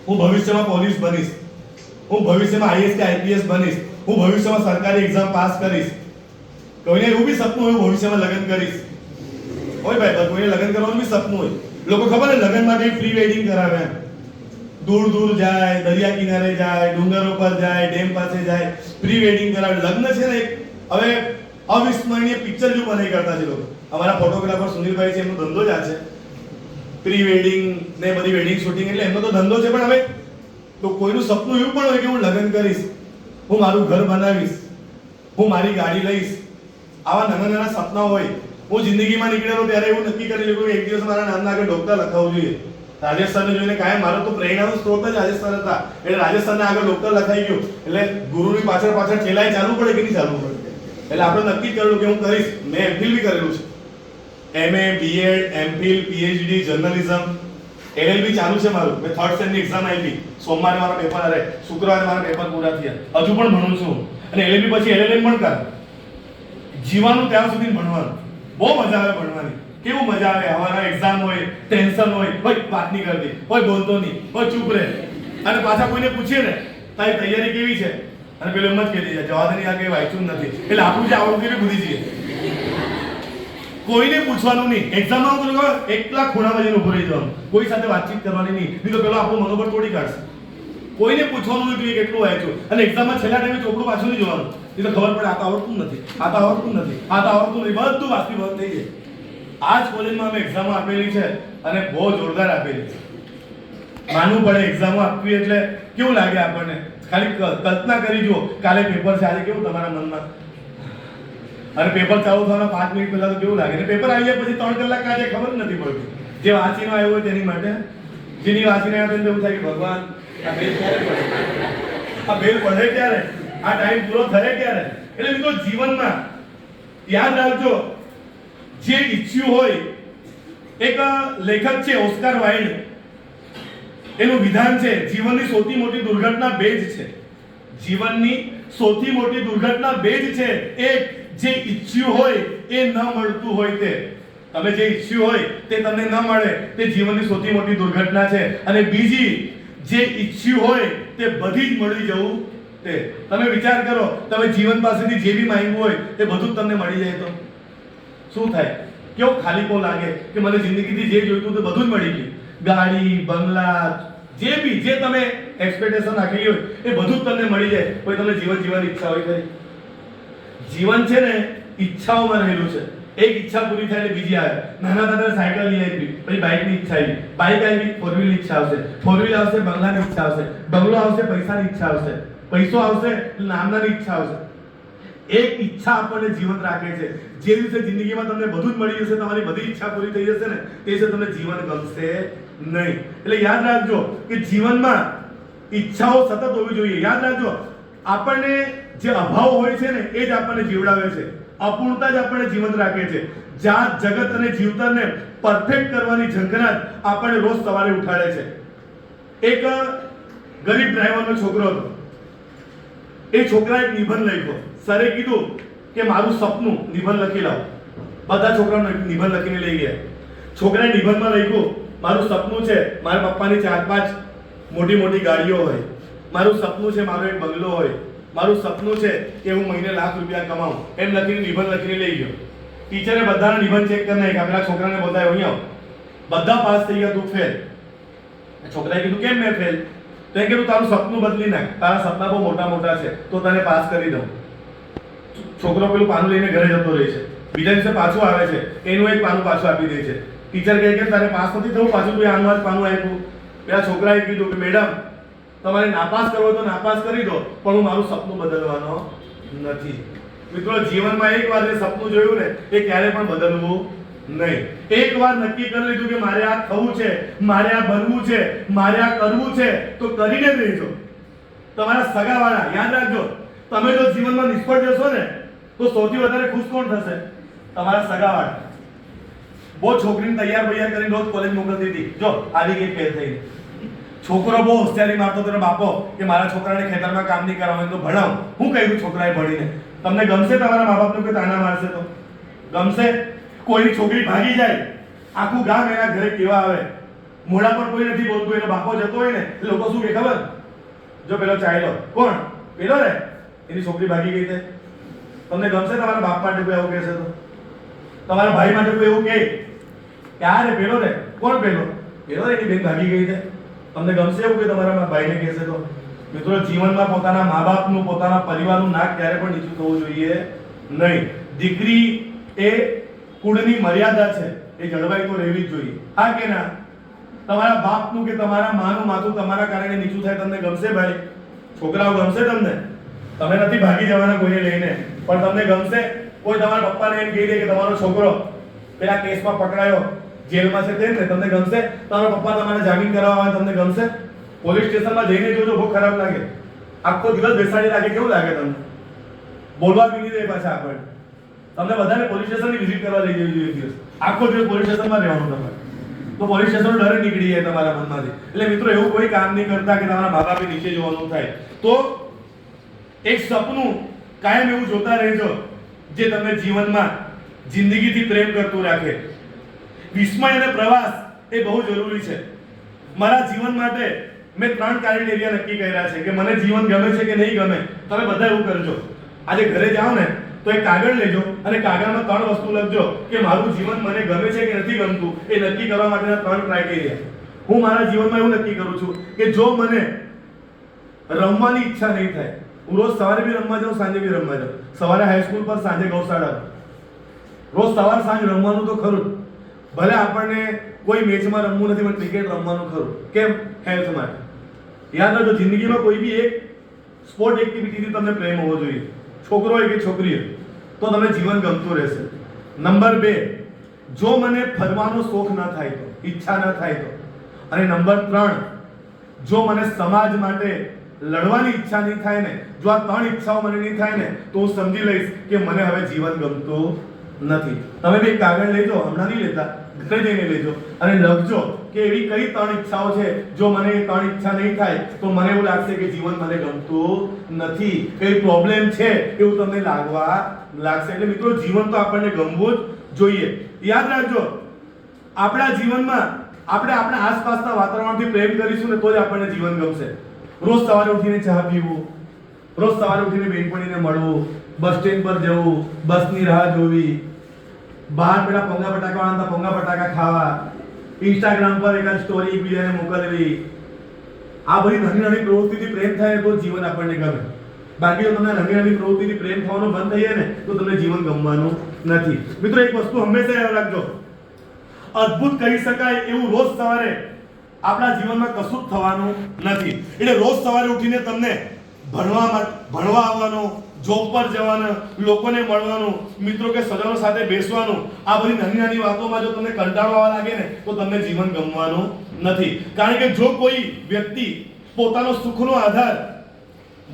હું ભવિષ્યમાં પોલીસ બનીશ. હું ભવિષ્યમાં આઈએએસ કે આઈપીએસ બનીશ. હું ભવિષ્યમાં સરકારી એક્ઝામ પાસ કરીશ. કોઈને એવું બી સપનું હોય ભવિષ્યમાં લગ્ન કરીશ. હોય ભાઈ, કોઈને લગ્ન કરવાનું બી સપનું હોય. લોકો ખબર ને લગ્ન માટે પ્રી વેડિંગ કરાવે, દૂર દૂર જાય, દરિયા કિનારે જાય, ડુંગરો પર જાય, ડેમ પાસે જાય, પ્રી વેડિંગ કરાવે. લગ્ન છે ને હવે અવિસ્મરણીય પિક્ચર જો બનાવી કરતા છે લોકો. અમારા ફોટોગ્રાફર સુનિલભાઈ છે, એમનો ધંધો જ આ છે, પ્રી વેડિંગ ને બધી વેડિંગ શૂટિંગ, એટલે એમનો તો ધંધો છે. પણ હવે તો કોઈનું સપનું એવું પણ હોય કે હું લગ્ન કરીશ, હું મારું ઘર બનાવીશ, હું મારી ગાડી લઈશ. આવા નાના નાના સપના હોય હું જિંદગીમાં નીકળેલો ત્યારે એવું નક્કી કરી લીધું કે એક દિવસ મારા નામના આગળ ડોક્ટર લખાવવું જોઈએ. રાજેશ સરને જોઈને કાયમ મારો તો પ્રેરણાનો સ્ત્રોત જ રાજેશ સર હતા. એટલે રાજેશ સરને આગળ ડોક્ટર લખાઈ ગયું એટલે ગુરુની પાછળ પાછળ ચેલાઈ ચાલુ પડે કે નહીં ચાલુ પડે. એટલે આપણે નક્કી કરેલું કે હું કરીશ. મેં એમફિલ બી કરેલું છે, MA BEd MPhil PhD journalism, LLB ચાલુ છે મારું. મેં થર્ડ સેમની એક્ઝામ આપી, સોમવારે મારા પેપર આવે, શુક્રવારે મારા પેપર પૂરા થયા. હજુ પણ ભણું છું અને LLB પછી LLM પણ કર. જીવાનું ત્યાં સુધી ભણવાનું બહુ મજા આવે ભણવાની. કેવું મજા આવે, અમારા એક્ઝામ હોય, ટેન્શન હોય, કોઈ વાત નહીં કરતી, કોઈ બોલતો નહીં, કોઈ ચૂપ રહે. અને પાછા કોઈને પૂછીએ ને તારી તૈયારી કેવી છે, અને પેલો એમ જ કહી દે જવા દે નહીં, આ કઈ વાંચ્યું જ નથી. એટલે આપણું જે આવડતું એ ભૂલી જઈએ. કોઈને પૂછવાનું નહીં. એક્ઝામમાં હું કહું એકલા ખૂણામાં જઈને ઉભો રહી જવાનું, કોઈ સાથે વાતચીત કરવાની નહીં, નહીં તો પેલો આપણું મનોબળ તોડી કાઢશે. કોઈને પૂછવાનું નહીં કે કેટલું વાંચ્યું, અને એક્ઝામમાં છેલ્લા ટાઈમે ચોપડું પાછું નહીં જોવાનું, નહીં તો ખબર પડે આ તો આવડતું નથી, આ તો આવડતું નથી, આ તો આવડતું નથી, બધું વાંચી બંધ થઈ જાય. આ જ કોલેજમાં અમે એક્ઝામો આપેલી છે અને બહુ જોરદાર આપેલી છે. માનવું પડે, એક્ઝામો આપવી એટલે કેવું લાગે આપણને. ખાલી કલ્પના કરી જુઓ, કાલે પેપર છે, આજે કેવું તમારા મનમાં. અને પેપર ચાલુ થવાના 5 મિનિટ પહેલા તો કેવું લાગે, અને પેપર આવી ગયા પછી 3 કલાક કાજે ખબર જ નથી પડતી. જે વાંચીને આવ્યો હોય તેની માટે, જેની વાંચીને આવ્યો તેને એવું થાય કે ભગવાન આ બેલ ક્યારે પડે, આ બેલ પડે ક્યારે, આ ટાઈમ પૂરો થાય ક્યારે. એટલે મિત્રો જીવનમાં યાદ રાખજો, જે ઈચ્છ્યું હોય. એક લેખક છે ઓસ્કાર વાઇલ્ડ, એનું વિધાન છે જીવનની સૌથી મોટી દુર્ઘટના બે જ છે. જીવનની સૌથી મોટી દુર્ઘટના બે જ છે. એક, જે ઈચ્છ્યું હોય એ ન મળતું હોય તે. તમે જે ઈચ્છ્યું હોય તે તમને ન મળે, તે જીવનની સૌથી મોટી દુર્ઘટના છે. અને બીજી, જે ઈચ્છ્યું હોય તે બધી જ મળી જવું તે. તમે વિચાર કરો, તમે જીવન પાસેથી જે બી માંગ્યું હોય તે બધું જ તમને મળી જાય તો શું થાય? કેવો ખાલીપો લાગે કે મને જિંદગીથી જે જોઈતું તે બધું જ મળી ગયું. ગાડી, બંગલા, જે બી જે તમે એક્સપેક્ટેશન રાખેલી હોય એ બધું જ તમને મળી જાય. કોઈ તમને જીવન જીવવાની ઈચ્છા હોય ખરી? જીવન છે ને ઈચ્છાઓમાં રહેલું છે. એક ઈચ્છા પૂરી થાય એટલે બીજી આવે. નાના દાદા સાયકલ લઈ આવી, પછી બાઇકની ઈચ્છા આવી, બાઇક આવી, 4 વ્હીલ ઈચ્છા આવશે, 4 વ્હીલ આવશે, બંગલાની ઈચ્છા આવશે, બંગલો આવશે, પૈસાની ઈચ્છા આવશે, પૈસો આવશે, નામનાની ઈચ્છા આવશે. એક ઈચ્છા આપણને જીવંત રાખે છે. જે દિવસે જિંદગીમાં તમને બધું જ મળી જશે, તમારી બધી ઈચ્છા પૂરી થઈ જશે ને, તે દિવસે તમને જીવન ગમશે નહીં. એટલે યાદ રાખજો કે જીવનમાં ઈચ્છાઓ સતત હોવી જોઈએ. યાદ રાખજો, આપણને જે અભાવ હોય છે ને એ જ આપણને જીવડાવે છે. અપૂર્ણતા જ આપણને જીવંત રાખે છે. જાત જગત અને જીવતરને પરફેક્ટ કરવાની ઝંખનાટ આપણને રોજ સવારે ઉઠાડે છે. એક ગરીબ ડ્રાઈવરનો છોકરો હતો. એ છોકરાએ એક નિબંધ લખ્યો. સરે કીધું કે મારું સપનું નિબંધ લખી લાવો. બધા છોકરાઓ નિબંધ લખીને લઈ ગયા. છોકરાએ નિબંધમાં લખ્યું, મારું સપનું છે મારા પપ્પાની 4-5 મોટી મોટી ગાડીઓ હોય, મારું સપનું છે મારો એક બંગલો હોય, મારું સપનું છે કે હું મહિને લાખ રૂપિયા કમાઉં. એમ લખીને નિબંધ લખીને લઈ ગયો. ટીચરે બધાના નિબંધ ચેક કરી નાખ્યા. પેલા છોકરાને બતાવ્યો, અહીંયા બધા પાસ થઈ ગયા, તું ફેલ. છોકરાએ કીધું કેમ મેં ફેલ? તો એ કીધું તારું સપનું બદલી નાખ, તારા સપના બહુ મોટા મોટા છે તો તને પાસ કરી દઉં. છોકરો પેલું પાનું લઈને ઘરે જતો રહે છે. બીજા દિવસે પાછું આવે છે, એનું એક પાનું પાછું આપી દે છે. ટીચર કહે કે તારે પાસ નથી થવું, પાછું તું આનું જ પાનું આપ્યું. પેલા છોકરાએ કીધું કે મેડમ તમારે નાપાસ કરવો તો નાપાસ કરી દો, પણ હું મારું સપનું બદલવાનો નથી. મિત્રો જીવનમાં એકવાર જે સપનું જોયું ને એ ક્યારે પણ બદલવું નહીં. એકવાર નક્કી કરી લીધું કે મારે આ થવું છે, મારે આ બનવું છે, મારે આ કરવું છે, તો કરીને જ રહેજો. તમારા સગાવાળા યાદ રાખજો, તમે જો જીવનમાં નિષ્ફળ જશો ને તો સૌથી વધારે ખુશ કોણ થશે? તમારા સગાવાળા. બહુ છોકરીને તૈયાર કરીને રોજ કોલેજ મોકલતી હતી, જો આવી ગઈ ફેલ થઈ. છોકરો બહુ હોશિયારી મારતો હતો, બાપો કે મારા છોકરાને ખેતરમાં કામ નહીં કરાવવાનું તો ભણાવ. હું કહ્યું છોકરાએ ભણીને? તમને ગમશે તમારા મા બાપનું કે તાના મારશે તો ગમશે? કોઈની છોકરી ભાગી જાય, આખું ગામ એના ઘરે કેવા આવે, મોઢા પર કોઈ નથી બોલતું, એનો બાપો જતો હોય ને લોકો શું કે ખબર? જો પેલો ચાલ્યો, કોણ? પેલો રે, એની છોકરી ભાગી ગઈ છે. તમને ગમશે તમારા બાપ માટે કોઈ એવું કહેશે તો? તમારા ભાઈ માટે કોઈ એવું કહે કે આ રે પેલો રે, કોણ પેલો? પેલો રે, એની બેન ભાગી ગઈ છે. તમને ગમશે એવું કે તમારા ભાઈને કહેશે તો? મિત્રો જીવનમાં પોતાના મા બાપનું, પોતાના પરિવારનું નાક ક્યારે પણ નીચું થવું જોઈએ નહીં. દીકરી એ કુળની મર્યાદા છે, એ જળવાઈ તો રહેવી જ જોઈએ. હા કે ના? તમારા બાપનું કે તમારા માનું માથું તમારા કારણે નીચું થાય તમને ગમશે ભાઈ? છોકરાઓ ગમશે તમને? તમે નથી ભાગી જવાના કોઈને લઈને, પણ તમને ગમશે કોઈ તમારા પપ્પાને એમ કહી દે કે તમારો છોકરો પેલા કેસમાં પકડાયો જેલમાં છે તેમ ને તમને ગમશે? તમારા પપ્પા તમારે જામીન કરાવવા આવે તમને ગમશે? પોલીસ સ્ટેશનમાં જઈને જોજો, બહુ ખરાબ લાગે. આખો દિવસ બેસાડી રાખે, કેવું લાગે તમને? બોલવા બી નહીં દે પાછા આપણને. તમને બધાને પોલીસ સ્ટેશનની વિઝિટ કરવા લઈ જવી જોઈએ એક દિવસ. આખો દિવસ પોલીસ સ્ટેશનમાં રહેવાનું તમારે. તો પોલીસ સ્ટેશનનો ડર નીકળી જાય તમારા મનમાંથી. એટલે મિત્રો એવું કોઈ કામ નહીં કરતા કે તમારા મા બાપે નીચે જોવાનું થાય. તો એક સપનું કાયમ એવું જોતા રહેજો જે તમને જીવનમાં જિંદગીથી પ્રેમ કરતું રાખે. વિસ્મય અને પ્રવાસ એ બહુ જરૂરી છે. મારા જીવન માટે મેં 3 ક્રાઇટેરિયા નક્કી કર્યા છે કે મને જીવન ગમે છે કે નહીં ગમે. તમે બધા એવું કરજો. આજે ઘરે જાઓ ને તો એક કાગળ લેજો અને કાગળમાં 3 વસ્તુ લખજો કે મારું જીવન મને ગમે છે કે નથી ગમતું. એ નક્કી કરવા માટેના 3 ક્રાઇટેરિયા. હું મારા જીવનમાં એવું નક્કી કરું છું કે જો મને રમવાની ઈચ્છા નહીં થાય, હું રોજ સવારે બી રમવા જાઉં, સાંજે બી રમવા જાઉં. સવારે હાઈસ્કૂલ પર, સાંજે ગૌશાળા. રોજ સવાર સાંજ રમવાનું તો ખરું જ. ભલે આપણને કોઈ મેચમાં રમવું નથી, પણ ક્રિકેટ રમવાનું ખરું. કેમ? હેલ્થ માટે. યાદ રાખજો, જિંદગીમાં કોઈ બી એક સ્પોર્ટ એક્ટિવિટીથી તમને પ્રેમ હોવો જોઈએ. છોકરો હોય કે છોકરી હોય, તો તમને જીવન ગમતું રહેશે. નંબર 2, જો મને ફરવાનો શોખ ના થાય તો, ઈચ્છા ના થાય તો. અને નંબર 3, જો મને સમાજ માટે લડવાની ઈચ્છા નહીં થાય ને, જો આ 3 ઈચ્છાઓ મને નહીં થાય ને, તો હું સમજી લઈશ કે મને હવે જીવન ગમતું નથી. તમે બી કાગળ લેજો, હમણાં નહીં લેતા, ઘરે જઈને લેજો અને લખજો કે એવી કઈ 3 ઈચ્છાઓ છે જો મને એ 3 ઈચ્છા નહીં થાય તો મને એવું લાગશે કે જીવન મને ગમતું નથી, કઈ પ્રોબ્લેમ છે એવું તમને લાગવા લાગશે. એટલે મિત્રો, જીવન તો આપણને ગમવું જ જોઈએ. યાદ રાખજો, આપણા જીવનમાં આપણે આપણા આસપાસના વાતાવરણથી પ્રેમ કરીશું ને તો જ આપણને જીવન ગમશે. રોજ સવારે ઉઠીને ચા પીવું, રોજ સવારે ઉઠીને બેનપણીને મળવું, બસ સ્ટેન્ડ પર જવું, બસની રાહ જોવી, બહાર પેલા પોંગા બટાકા વાળા પોંગા બટાકા ખાવા, ઇન્સ્ટાગ્રામ પર એકાદ સ્ટોરી એકબીજાને મોકલવી, આ બધી નાની નાની પ્રવૃત્તિથી પ્રેમ થાય તો જીવન આપણને ગમે. બાકી જો તમને નાની નાની પ્રવૃત્તિથી પ્રેમ થવાનું બંધ થઈ જાય ને તો તમને જીવન ગમવાનું નથી. મિત્રો, એક વસ્તુ હંમેશા યાદ રાખજો, અદ્ભુત કહી શકાય એવું રોજ સવારે આપણા જીવનમાં કશું જ થવાનું નથી. એટલે રોજ સવારે ઉઠીને તમને ભણવા આવવાનું, જોબ પર જવાનું, લોકોને મળવાનું, મિત્રો કે સજ્જનો સાથે બેસવાનું, આ બધી નાની નાની વાતોમાં જો તમને કંટાળો આવવા લાગે ને તો તમને જીવન ગમવાનું નથી. કારણ કે જો કોઈ વ્યક્તિ પોતાનો સુખનો આધાર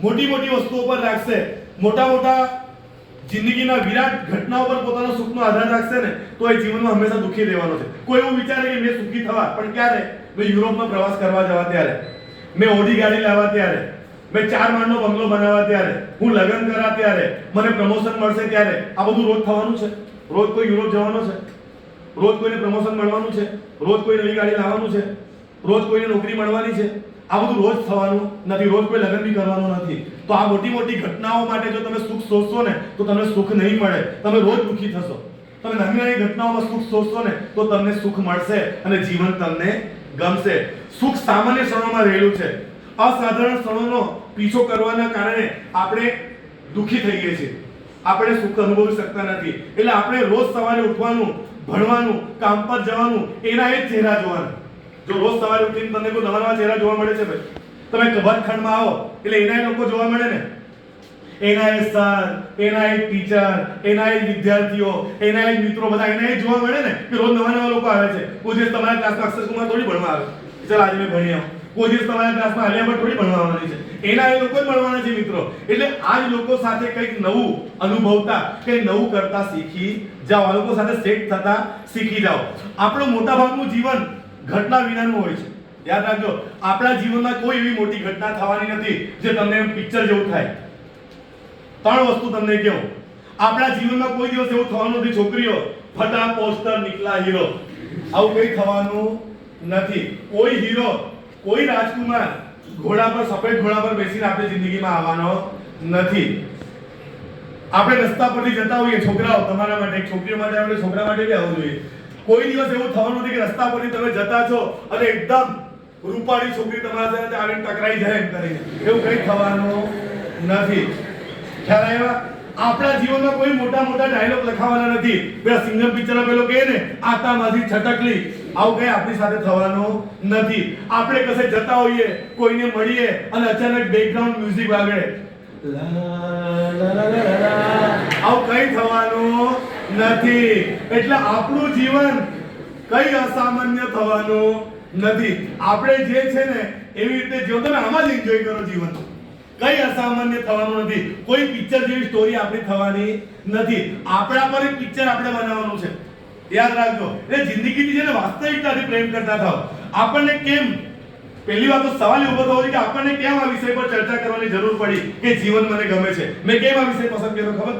મોટી મોટી વસ્તુઓ પર રાખશે, મોટા મોટા જિંદગીના વિરાટ ઘટનાઓ પર પોતાનો સુખનો આધાર રાખશે ને તો એ જીવનમાં હંમેશા દુઃખી રહેવાનો છે. કોઈ એવું વિચારે કે મેં સુખી થવા, પણ ક્યારે? મેં યુરોપનો પ્રવાસ કરવા જવા ત્યારે, મેં ઓડી ગાડી લાવવા ત્યારે, મેં 4 માળનો બંગલો બનાવવા ત્યારે, હું લગ્ન કરા ત્યારે, મને પ્રમોશન મળશે ત્યારે. આ બધું રોજ થવાનું છે? રોજ કોઈ યુરોપ જવાનો છે? રોજ કોઈને પ્રમોશન મળવાનું છે? રોજ કોઈ નવી ગાડી લાવવાનું છે? રોજ કોઈને નોકરી મળવાની છે? આ બધું રોજ થવાનું નથી. રોજ કોઈ લગ્ન બી કરવાનું નથી. તો આ મોટી મોટી ઘટનાઓ માટે જો તમે સુખ શોધશો ને તો તમને સુખ નહીં મળે, તમે રોજ દુઃખી થશો. તમે નાની નાની ઘટનાઓમાં સુખ શોધશો ને તો તમને સુખ મળશે અને જીવન તમને ગમશે. સુખ સામાન્ય ક્ષણોમાં રહેલું છે. અસાધારણ ક્ષણોનો પીછો કરવાના કારણે આપણે દુઃખી થઈ ગઈએ છીએ, આપણે સુખ અનુભવી શકતા નથી. એટલે આપણે રોજ સવારે ઉઠવાનું, ભણવાનું, કામ પર જવાનું, એના એ જ ચહેરા જોવાના. જો રોજ સવારે ઉઠીને તમને કોઈ નવા નવા ચહેરા જોવા મળે છે ભાઈ, તમે વર્ગખંડમાં આવો એટલે એના લોકો જોવા મળે ને, એના એ સર, એના એ ટીચર, એના એ વિદ્યાર્થીઓ, એના એ મિત્રો, બધા એના એ જોવા મળે ને કે રોજ નવા નવા લોકો આવે છે. કોઈ દિવસ તમારા ક્લાસમાં અક્ષર કુમાર થોડી ભણવા આવે, ચાલ આજે મેં ભણી આવું. કોઈ દિવસ તમારા ક્લાસમાં આલિયા ભટ્ટ થોડી ભણવા આવવાની છે. એના એ લોકો જ મળવાના છે મિત્રો. એટલે આ જ લોકો સાથે કંઈક નવું અનુભવતા, કંઈક નવું કરતા શીખી જાઓ. આ લોકો સાથે સેટ થતા શીખી જાઓ. આપણું મોટાભાગનું જીવન ઘટના વિનાનું હોય છે. યાદ રાખજો, આપણા જીવનમાં કોઈ એવી મોટી ઘટના થવાની નથી જે તમને પિક્ચર જેવું થાય. 3 વસ્તુ તમને કહું, આપણા જીવનમાં કોઈ દિવસ એવું થવાનું નથી છોકરીઓ ફટા પોસ્ટર નીકળા હીરો, આવું કંઈ થવાનું નથી. કોઈ હીરો, કોઈ રાજકુમાર ઘોડા પર, સફેદ ઘોડા પર બેસીને આપણી જિંદગીમાં આવવાનો નથી. આપણે રસ્તા પરથી જતા હોઈએ, છોકરાઓ તમારા માટે, છોકરીઓ માટે આવે, છોકરા માટે બી આવવું જોઈએ. કોઈ દિવસ એવું થવાનું નથી કે રસ્તા પરથી તમે જતા છો અને એકદમ રૂપાળી છોકરી તમારા સાથે આવીને ટકરાઈ જાય એમ કરીને, એવું કંઈ થવાનું નથી. ખ્યાલ આવ્યા? આપણા જીવનમાં કોઈ મોટા મોટા ડાયલોગ લખાવાના નથી. પેલા સિંગમ પિક્ચરમાં પેલો કહે ને, આતામાંથી છટકલી, આવું કંઈ આપણી સાથે થવાનું નથી. આપણે કશે જતા હોઈએ, કોઈને મળીએ અને અચાનક બેકગ્રાઉન્ડ મ્યુઝિક વાગે, આવું કંઈ થવાનું નથી. એટલે આપણું જીવન કઈ અસામાન્ય થવાનું નથી. આપણે જે છે ને એવી રીતે જીવો. તમે આમાં જ એન્જોય કરો જીવન. કઈ અસામાન્ય થવાનું નથી. કોઈ પિક્ચર જેવી સ્ટોરી આપણી થવાની નથી. આપણા પર એક પિક્ચર આપણે બનાવવાનું છે. યાદ રાખજો. એ જિંદગીની છે ને વાસ્તવિકતાથી પ્રેમ કરતા થાઓ. આપણને કેમ, પહેલી વાત તો સવાલ એ ઉભો થવો જોઈએ કે આપણને કેમ આ વિષય પર ચર્ચા કરવાની જરૂર પડી કે જીવન મને ગમે છે. મેં કેમ આ વિષય પસંદ કર્યો ખબર?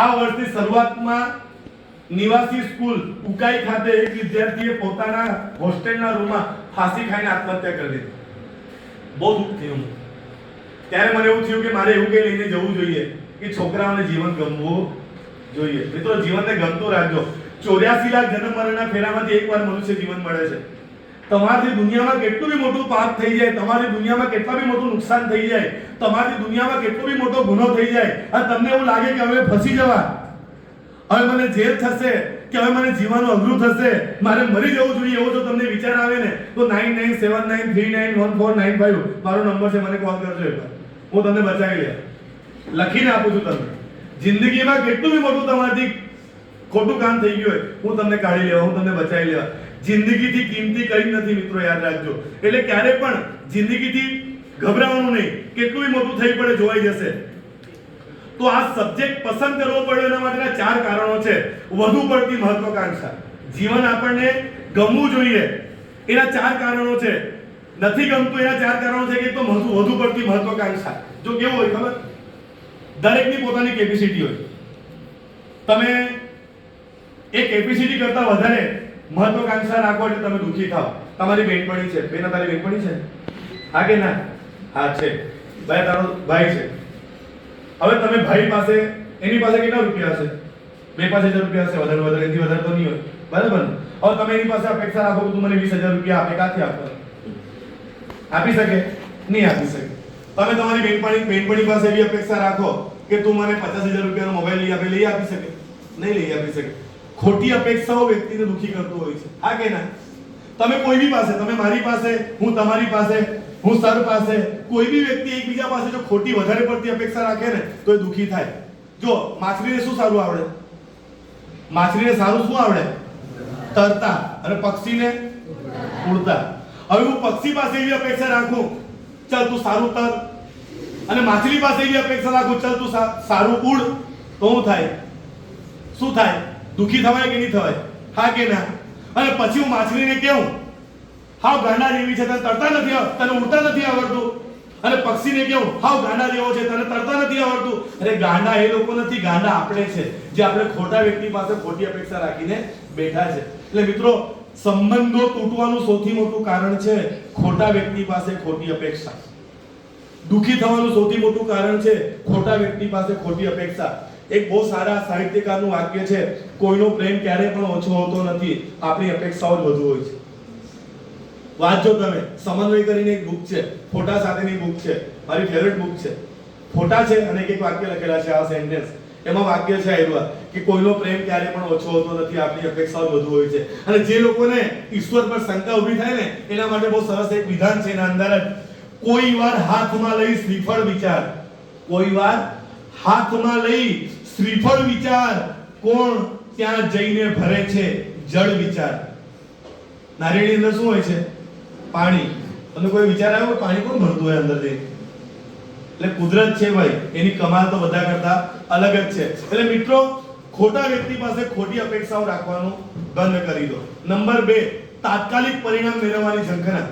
આ વર્ષની શરૂઆતમાં નિવાસી સ્કૂલ ઉકાઈ ખાતે એક વિદ્યાર્થીએ પોતાના હોસ્ટેલના રૂમમાં ફાંસી ખાઈને આત્મહત્યા કરી દીધી. બહુ દુઃખ થયું. ત્યારે મને એવું થયું કે મારે એવું કંઈ લઈને જવું જોઈએ કે છોકરાઓને જીવન ગમવું જોઈએ. મિત્રો, જીવનને ગમતું રાખજો. 84 લાખ જન્મ મરણના ફેરામાંથી એકવાર મનુષ્ય જીવન મળે છે. તમારી દુનિયામાં કેટલું બી મોટું પાપ થઈ જાય, તમારી દુનિયામાં કેટલા બી મોટું નુકસાન થઈ જાય, તમારી દુનિયામાં કેટલો બી મોટો ગુનો થઈ જાય અને તમને એવું લાગે કે હવે ફસી જવા, હવે મને જેલ થશે, કે હવે મને જીવવાનું અઘરું થશે, મારે મરી જવું જોઈએ, એવો જો તમને વિચાર આવે ને તો 9979391495 મારો નંબર છે, મને કોલ કરજો એકવાર. હું તમને બચાવી લે લખીને આપું છું. તમને જિંદગીમાં કેટલું બી મોટું તમારાથી ખોટું કામ થઈ ગયું હોય, હું તમને કાઢી લેવા, હું તમને બચાવી લેવા. જિંદગીથી કિંમતી કંઈ નથી મિત્રો, યાદ રાખજો. એટલે ક્યારે પણ જિંદગીથી ગભરાવાનું નહીં. કેટલું બી મોટું થઈ પડે, જોવાઈ જશે. તો આ સબ્જેક્ટ પસંદ કરવો પડ્યો એના માટેના 4 કારણો છે. વધુ પડતી મહત્વાકાંક્ષા, જીવન આપણને ગમવું જોઈએ, એના 4 કારણો છે. નથી ગમતું એના 4 કારણો છે કે તો વધુ પડતી મહત્વાકાંક્ષા. જો કેવું હોય ખબર, દરેકની પોતાની કેપેસિટી હોય. તમે એ કેપેસિટી કરતા વધારે મહત્વાકાંક્ષા રાખો એટલે તમે દુઃખી થાઓ. તમારી બેનપણી છે, બેન તારી બેનપણી છે, હા કે ના? હા છે. ભાઈ તારો ભાઈ છે. હવે તમે ભાઈ પાસે, એની પાસે કેટલા રૂપિયા હશે? 2-5 હજાર રૂપિયા હશે, વધારે એથી વધારે તો નહીં હોય, બરાબર ને? હવે તમે એની પાસે અપેક્ષા રાખો કે તું મને 20,000 રૂપિયા આપે, ક્યાંથી આપે? આપી શકે? નહીં આપી શકે. તમે તમારી બેનપણી પાસે એવી અપેક્ષા રાખો કે તું મને 50,000 રૂપિયાનો મોબાઈલ લઈ આપે, લઈ આપી શકે? નહીં લઈ આપી શકે. ખોટી અપેક્ષાઓ વ્યક્તિને દુઃખી કરતું હોય છે, હા કે ના? તમે કોઈ બી પાસે, તમે મારી પાસે, હું તમારી પાસે, હું સર પાસે, કોઈ બી વ્યક્તિ એકબીજા પાસે જો ખોટી વધારે પડતી અપેક્ષા રાખે ને તો એ દુઃખી થાય. જો માછલીને શું સારું આવડે? માછલીને સારું શું આવડે? તરતા. અને પક્ષીને ઉડતા. હવે હું પક્ષી પાસે એવી અપેક્ષા રાખું, ચાલ તું સારું તર, અને માછલી પાસે એવી અપેક્ષા રાખું, ચાલ તું સારું ઉડ, તો શું થાય? શું થાય? દુઃખી થવાય કે નહીં થવાય? હા કે ના? અને પછી હું માછલીને કેવું, હાવ ગાંડા જેવી છે, તને તરતા નથી, તને ઉડતા નથી આવડતું. અને પક્ષીને કેવું, હાવ ગાંડા જેવો છે, તને તરતા નથી આવડતું. અરે ગાંડા એ લોકો નથી, ગાંડા આપણે છે, જે આપણે ખોટા વ્યક્તિ પાસે ખોટી અપેક્ષા રાખીને બેઠા છે. એટલે મિત્રો, સંબંધો તૂટવાનું સૌથી મોટું કારણ છે ખોટા વ્યક્તિ પાસે ખોટી અપેક્ષા. દુઃખી થવાનું સૌથી મોટું કારણ છે ખોટા વ્યક્તિ પાસે ખોટી અપેક્ષા. એક બહુ સારા સાહિત્યકારનું વાક્ય છે, કોઈનો પ્રેમ ક્યારે પણ ઓછો હોતો નથી, આપણી અપેક્ષાઓ જ વધુ હોય છે. વાંચજો તમે, સમન્વય કરીને એક બુક છે, ફોટા સાથેની બુક છે, મારી ફેવરેટ બુક છે. ફોટા છે અને એક વાક્ય લખેલા છે, આ સેન્ટેન્સ. એમાં વાક્ય છે એવું કે કોઈનો પ્રેમ ક્યારે પણ ઓછો હોતો નથી, આપણી અપેક્ષાઓ વધુ હોય છે. અને જે લોકોને ઈશ્વર પર શંકા ઊભી થાય ને એના માટે બહુ સરસ એક વિધાન છે એના અંદર જ, કોઈ વાર હાથમાં લઈ શ્રીફળ વિચાર, કોઈ વાર હાથમાં લઈ શ્રીફળ વિચાર, કોણ ત્યાં જઈને ભરે છે જળ વિચાર. નારિયેળની અંદર શું હોય છે? પાણી. તમને કોઈ વિચાર આવ્યો પાણી કોણ ભરતું હોય અંદર જઈને? એટલે કુદરત છે ભાઈ, એની કમાલ તો બધા કરતા અલગ જ છે. એટલે મિત્રો, ખોટા વ્યક્તિ પાસે ખોટી અપેક્ષાઓ રાખવાનું બંધ કરી દો. નંબર 2, તાત્કાલિક પરિણામ મેળવવાની ઝંખના.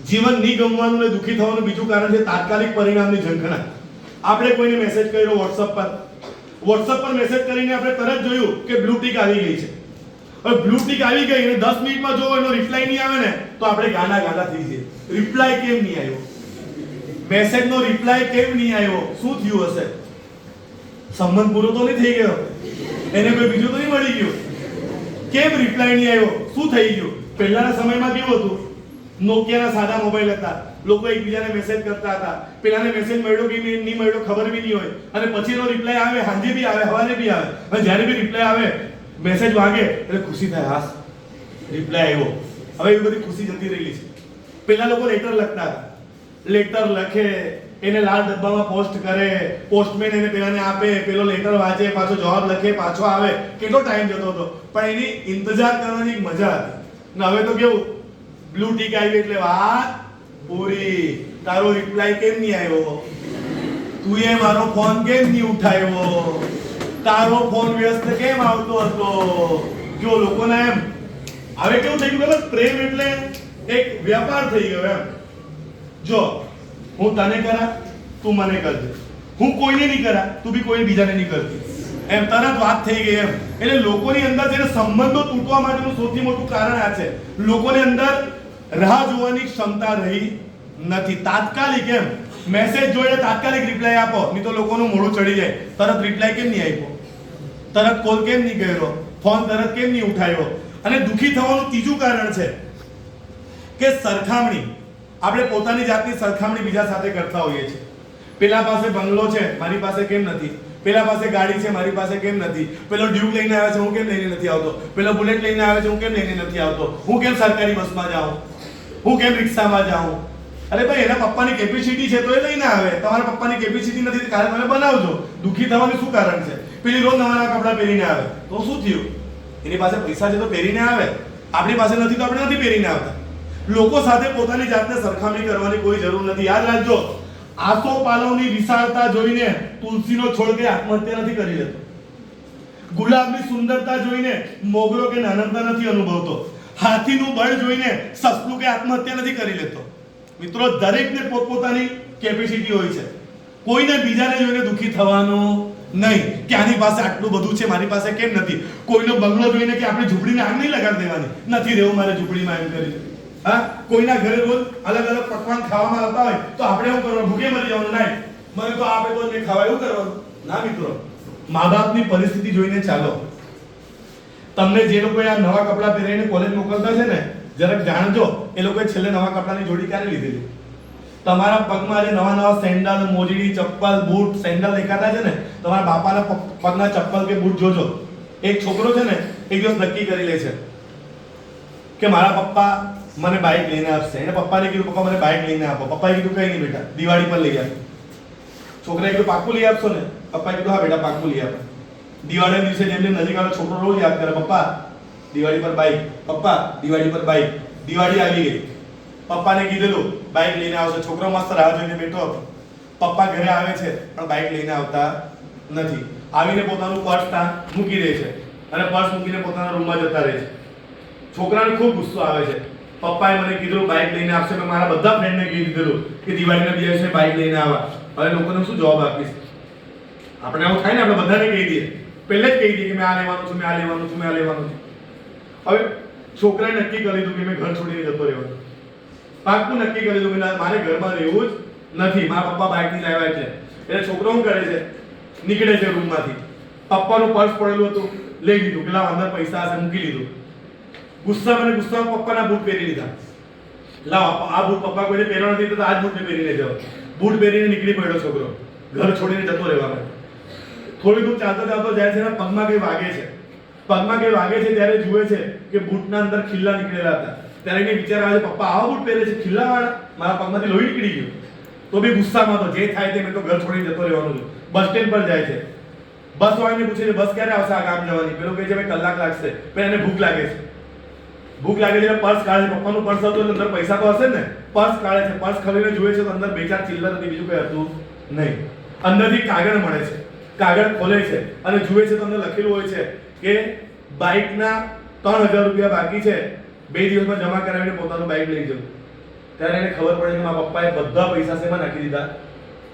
જીવન નહીં ગમવાનું ને દુઃખી થવાનું બીજું કારણ છે તાત્કાલિક પરિણામની ઝંખના. આપણે કોઈને મેસેજ કર્યો WhatsApp પર મેસેજ કરીને આપણે તરત જોયું કે બ્લુ ટિક આવી ગઈ છે. હવે બ્લુ ટિક આવી ગઈ અને 10 મિનિટમાં જો એનો રિપ્લાય નહીં આવે ને તો આપણે ગાંડા થઈ જઈએ. રિપ્લાય કેમ નહીં આવ્યો? મેસેજનો રિપ્લાય કેમ નહીં આવ્યો? શું થયું હશે? સંબંધ પૂરો તો નહીં થઈ ગયો? એને કોઈ બીજું તો નહીં મળી ગયું? કેમ રિપ્લાય નહીં આવ્યો? શું થઈ ગયું? પહેલાના સમયમાં કેવું હતું? નોકિયાના સાદા મોબાઈલ હતા, લોકો એકબીજાને મેસેજ કરતા હતા. પેલાને મેસેજ મળ્યો કે નહીં મળ્યો ખબર બી નહીં હોય, અને પછી એનો રિપ્લાય આવે, સાંજે બી આવે, સવારે બી આવે, અને જ્યારે બી રિપ્લાય આવે, મેસેજ વાગે એટલે ખુશી થાય, હાસ રિપ્લાય આવ્યો. હવે એવી બધી ખુશી જતી રહેલી છે. પેલા લોકો લેટર લખતા હતા, લેટર લખે, એને લાલ ડબ્બામાં પોસ્ટ કરે, પોસ્ટમેન એને પેલાને આપે, પેલો લેટર વાંચે, પાછો જવાબ લખે, પાછો આવે, કેટલો ટાઈમ જતો હતો, પણ એની ઇંતજાર કરવાની એક મજા હતી. ને હવે તો કેવું, બ્લુ ટીક આવી એટલે વાત પૂરી. તારો રિપ્લાય કેમ નહીં આવ્યો, તું એ મારો ફોન કેમ નહીં ઉઠાવ્યો, તારો ફોન વ્યસ્ત કેમ આવતો હતો. જો લોકોને એમ હવે કેવું થઈ ગયું ખબર, પ્રેમ એટલે એક વ્યાપાર થઈ ગયો એમ. જો હું તને કરા, તું મને કરજે, હું કોઈને નહીં કરા, તું બી કોઈ બીજાને નહીં કરતી, એમ તરત વાત થઈ ગઈ એમ. એટલે લોકોની અંદર જે સંબંધો તૂટવા માટેનું સૌથી મોટું કારણ આ છે, લોકોની અંદર રાહ જોવાની ક્ષમતા રહી નથી. તાત્કાલિક એમ મેસેજ જોઈને તાત્કાલિક રિપ્લાય આપો, નહીં તો લોકોનું મોઢું ચડી જાય. તરત રિપ્લાય કેમ નહીં આપ્યો, તરત કોલ કેમ નહીં કર્યો, ફોન તરત કેમ નહીં ઉઠાવ્યો. અને દુઃખી થવાનું ત્રીજું કારણ છે કે સરખામણી. આપણે પોતાની જાતની સરખામણી બીજા સાથે કરતા હોઈએ છીએ. પેલા પાસે બંગલો છે, મારી પાસે કેમ નથી, પેલા પાસે ગાડી છે, મારી પાસે કેમ નથી, પેલો ડ્યુક લઈને આવે છે, હું કેમ લઈને નથી આવતો, પેલો બુલેટ લઈને આવે છે, હું કેમ લઈને નથી આવતો, હું કેમ સરકારી બસમાં જાઉં, હું કેમ રિક્ષામાં જાઉં. અરે ભાઈ, એના પપ્પાની કેપેસિટી છે તો એ લઈને આવે, તમારા પપ્પાની કેપેસિટી નથી, કાલે તમે બનાવજો. દુઃખી થવાનું શું કારણ છે? પેલી રોજ નવા નવા કપડાં પહેરીને આવે તો શું થયું? એની પાસે પૈસા છે તો પહેરીને આવે, આપણી પાસે નથી તો આપણે નથી પહેરીને આવતા. લોકો સાથે પોતાની જાતને સરખામણી કરવાની કોઈ જરૂર નથી. યાદ રાખજો, આસોપાલવની વિશાળતા જોઈને તુલસીનો છોડ કે આત્મહત્યા નથી કરી લેતો, ગુલાબની સુંદરતા જોઈને મોગરો કે નાનકતા નથી અનુભવતો, હાથીનું બળ જોઈને સસલું કે આત્મહત્યા નથી કરી લેતો. મિત્રો, દરેકને પોતપોતાની કેપેસિટી હોય છે. કોઈને બીજાને જોઈને દુઃખી થવાનું નહીં કે આની પાસે આટલું બધું છે, મારી પાસે કેમ નથી. કોઈનો બંગલો જોઈને કે આપણે ઝૂંપડીને આગ નહીં લગાડી દેવાની, નથી રહેવું મારે ઝૂંપડીમાં એમ કરી. હા, કોઈના ઘરે રોજ અલગ અલગ પકવાન ખાવામાં આવતા હોય તો આપણે એવું કરવાનું, ભૂખે મરી જવાનું નહીં, મને તો આપે તો મેં ખાવા, એવું કરવાનું ના. મિત્રો, મા બાપની પરિસ્થિતિ જોઈને ચાલો. તમને જે લોકોએ આ નવા કપડાં પહેરીને કોલેજ મોકલતા છે ને, જરાક જાણજો એ લોકોએ છેલ્લે નવા કપડાની જોડી ક્યારે લીધેલી. તમારા પગમાં જે નવા નવા સેન્ડલ, મોજડી, ચપ્પલ, બૂટ, સેન્ડલ દેખાતા છે ને, તમારા બાપાના પગના ચપ્પલ કે બૂટ જોજો. એક છોકરો છે ને, એક દિવસ નક્કી કરી લે છે કે મારા પપ્પા મને બાઇક લઈને આપશે. એને પપ્પાને કીધું, પપ્પા મને બાઇક લઈને આપો. પપ્પાએ કીધું કઈ નહીં બેટા, દિવાળી પર લઈ આપો. છોકરાએ કીધું પાક્કું લઈ આપશો ને? પપ્પાએ કીધું હા બેટા પાક્કું લઈ આપો. દિવાળીના દિવસે જેમ જેમ નજીક આવે છોકરો રોજ યાદ કરે, પપ્પા દિવાળી પર બાઇક, પપ્પા દિવાળી પર બાઇક. દિવાળી આવી ગઈ, પપ્પાને કીધેલું બાઇક લઈને આવશે. છોકરો મસ્ત રાહ જોઈને બેઠો હતો. પપ્પા ઘરે આવે છે પણ બાઇક લઈને આવતા નથી. આવીને પોતાનું પર્સ ત્યાં મૂકી દે છે અને પર્સ મૂકીને પોતાના રૂમમાં જતા રહે છે. છોકરાને ખૂબ ગુસ્સો આવે છે. પપ્પાએ મને કીધું બાઇક લઈને આપશે, મેં મારા બધા ફ્રેન્ડને કહી દીધેલું કે દિવાળીના દિવસે બાઇક લઈને આવવા. હવે લોકોને શું જવાબ આપીશ? આપણે આવું થાય ને, આપણે બધાને કહી દઈએ, પહેલે જ કહી દઈએ કે મેં આ લેવાનું છું, મેં આ લેવાનું છું, મેં આ લેવાનું છું. હવે છોકરાએ નક્કી કરી લીધું કે મેં ઘર છોડીને જતો રહેવાનું. પાક્કું નક્કી કરી લીધું કે મારે ઘરમાં રહેવું જ નથી, મારા પપ્પા બાઇક ની લાવ્યા છે. એટલે છોકરો શું કરે છે, નીકળે છે રૂમમાંથી. પપ્પાનું પર્સ પડેલું હતું, લઈ લીધું, પેલા અંદર પૈસા હશે મૂકી લીધું. ગુસ્સામાં પપ્પાના બૂટ પહેરી લીધા. લાવ આ બૂટ પપ્પા કોઈને પહેરવા નથી તો આ જ બૂટને પહેરીને જાઓ. બૂટ પહેરીને નીકળી પડ્યો છોકરો ઘર છોડીને જતો રહેવા માટે. થોડી દૂર ચાલતો ચાલતો જાય છે ને, પગમાં કઈ વાગે છે. પગમાં કઈ વાગે છે ત્યારે જુએ છે કે બૂટના અંદર ખીલ્લા નીકળેલા હતા. ત્યારે એને વિચાર આવે છે, પપ્પા આવા બૂટ પહેરે છે, ખીલ્લાવાળા, મારા પગમાંથી લોહી નીકળી ગયું. તો બી ગુસ્સામાં તો જે થાય તે, મેં તો ઘર છોડીને જતો રહેવાનું છે. બસ સ્ટેન્ડ પર જાય છે. બસ વાળાને પૂછે છે બસ ક્યારે આવશે આ ગામ જવાની? પેલો કહે છે ભાઈ કલાક લાગશે. પણ એને ભૂખ લાગે છે. ભૂખ લાગે છે, પર્સ કાઢે છે. પપ્પાનું પર્સ હતું એટલે અંદર પૈસા તો હશે ને. પર્સ કાઢે છે, પર્સ ખોલીને જુએ છે તો અંદર બે ચાર ચિલ્લર હતી, બીજું કઈ હતું નહીં. અંદરથી કાગળ મળે છે. કાગળ ખોલે છે અને જુએ છે તો અંદર લખેલું હોય છે કે બાઇકના 3000 રૂપિયા બાકી છે, 2 દિવસમાં જમા કરાવીને પોતાનું બાઇક લઈ જવું. ત્યારે એને ખબર પડે કે મારા પપ્પાએ બધા પૈસા શેમાં નાખી દીધા?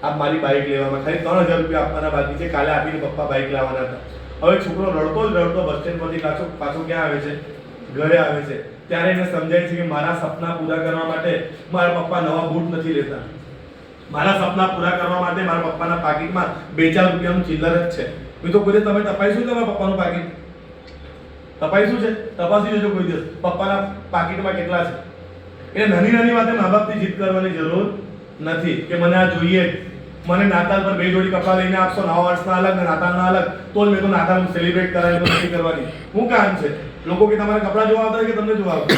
આ મારી બાઇક લેવામાં. ખાલી 3000 રૂપિયા આપવાના બાકી છે, કાલે આપીને પપ્પા બાઇક લાવવાના હતા. હવે છોકરો રડતો જ રડતો બસ સ્ટેન્ડ પરથી પાછો ક્યાં આવે છે? ઘરે આવે છે. ત્યારે એને સમજાય છે કે મારા સપના પૂરા કરવા માટે મારા પપ્પા નવા બૂટ નથી લેતા. મારા સપના પૂરા કરવા માટે મારા પપ્પાના પાકીટમાં 2-4 રૂપિયાનું ચિલ્લર જ છે. મેં તો કોઈ તમે તપાસ્યું છે તમારા પપ્પાનું પાકીટ? તપાસ્યું છે? તપાસી લેજો કોઈ દિવસ પપ્પાના પાકીટમાં કેટલા છે. એટલે નાની નાની વાતે મા બાપની જીદ કરવાની જરૂર નથી કે મને આ જોઈએ. મને નાતાલ પર 2 જોડી કપડાં લઈને આપશો, નવા વર્ષના અલગ ને નાતાલના અલગ, તો જ મેં તો નાતાલ સેલિબ્રેટ કરાવી તો નથી કરવાની. શું કામ છે? લોકો કે તમારે કપડાં જોવા આવતા કે તમને જોવા આવતા?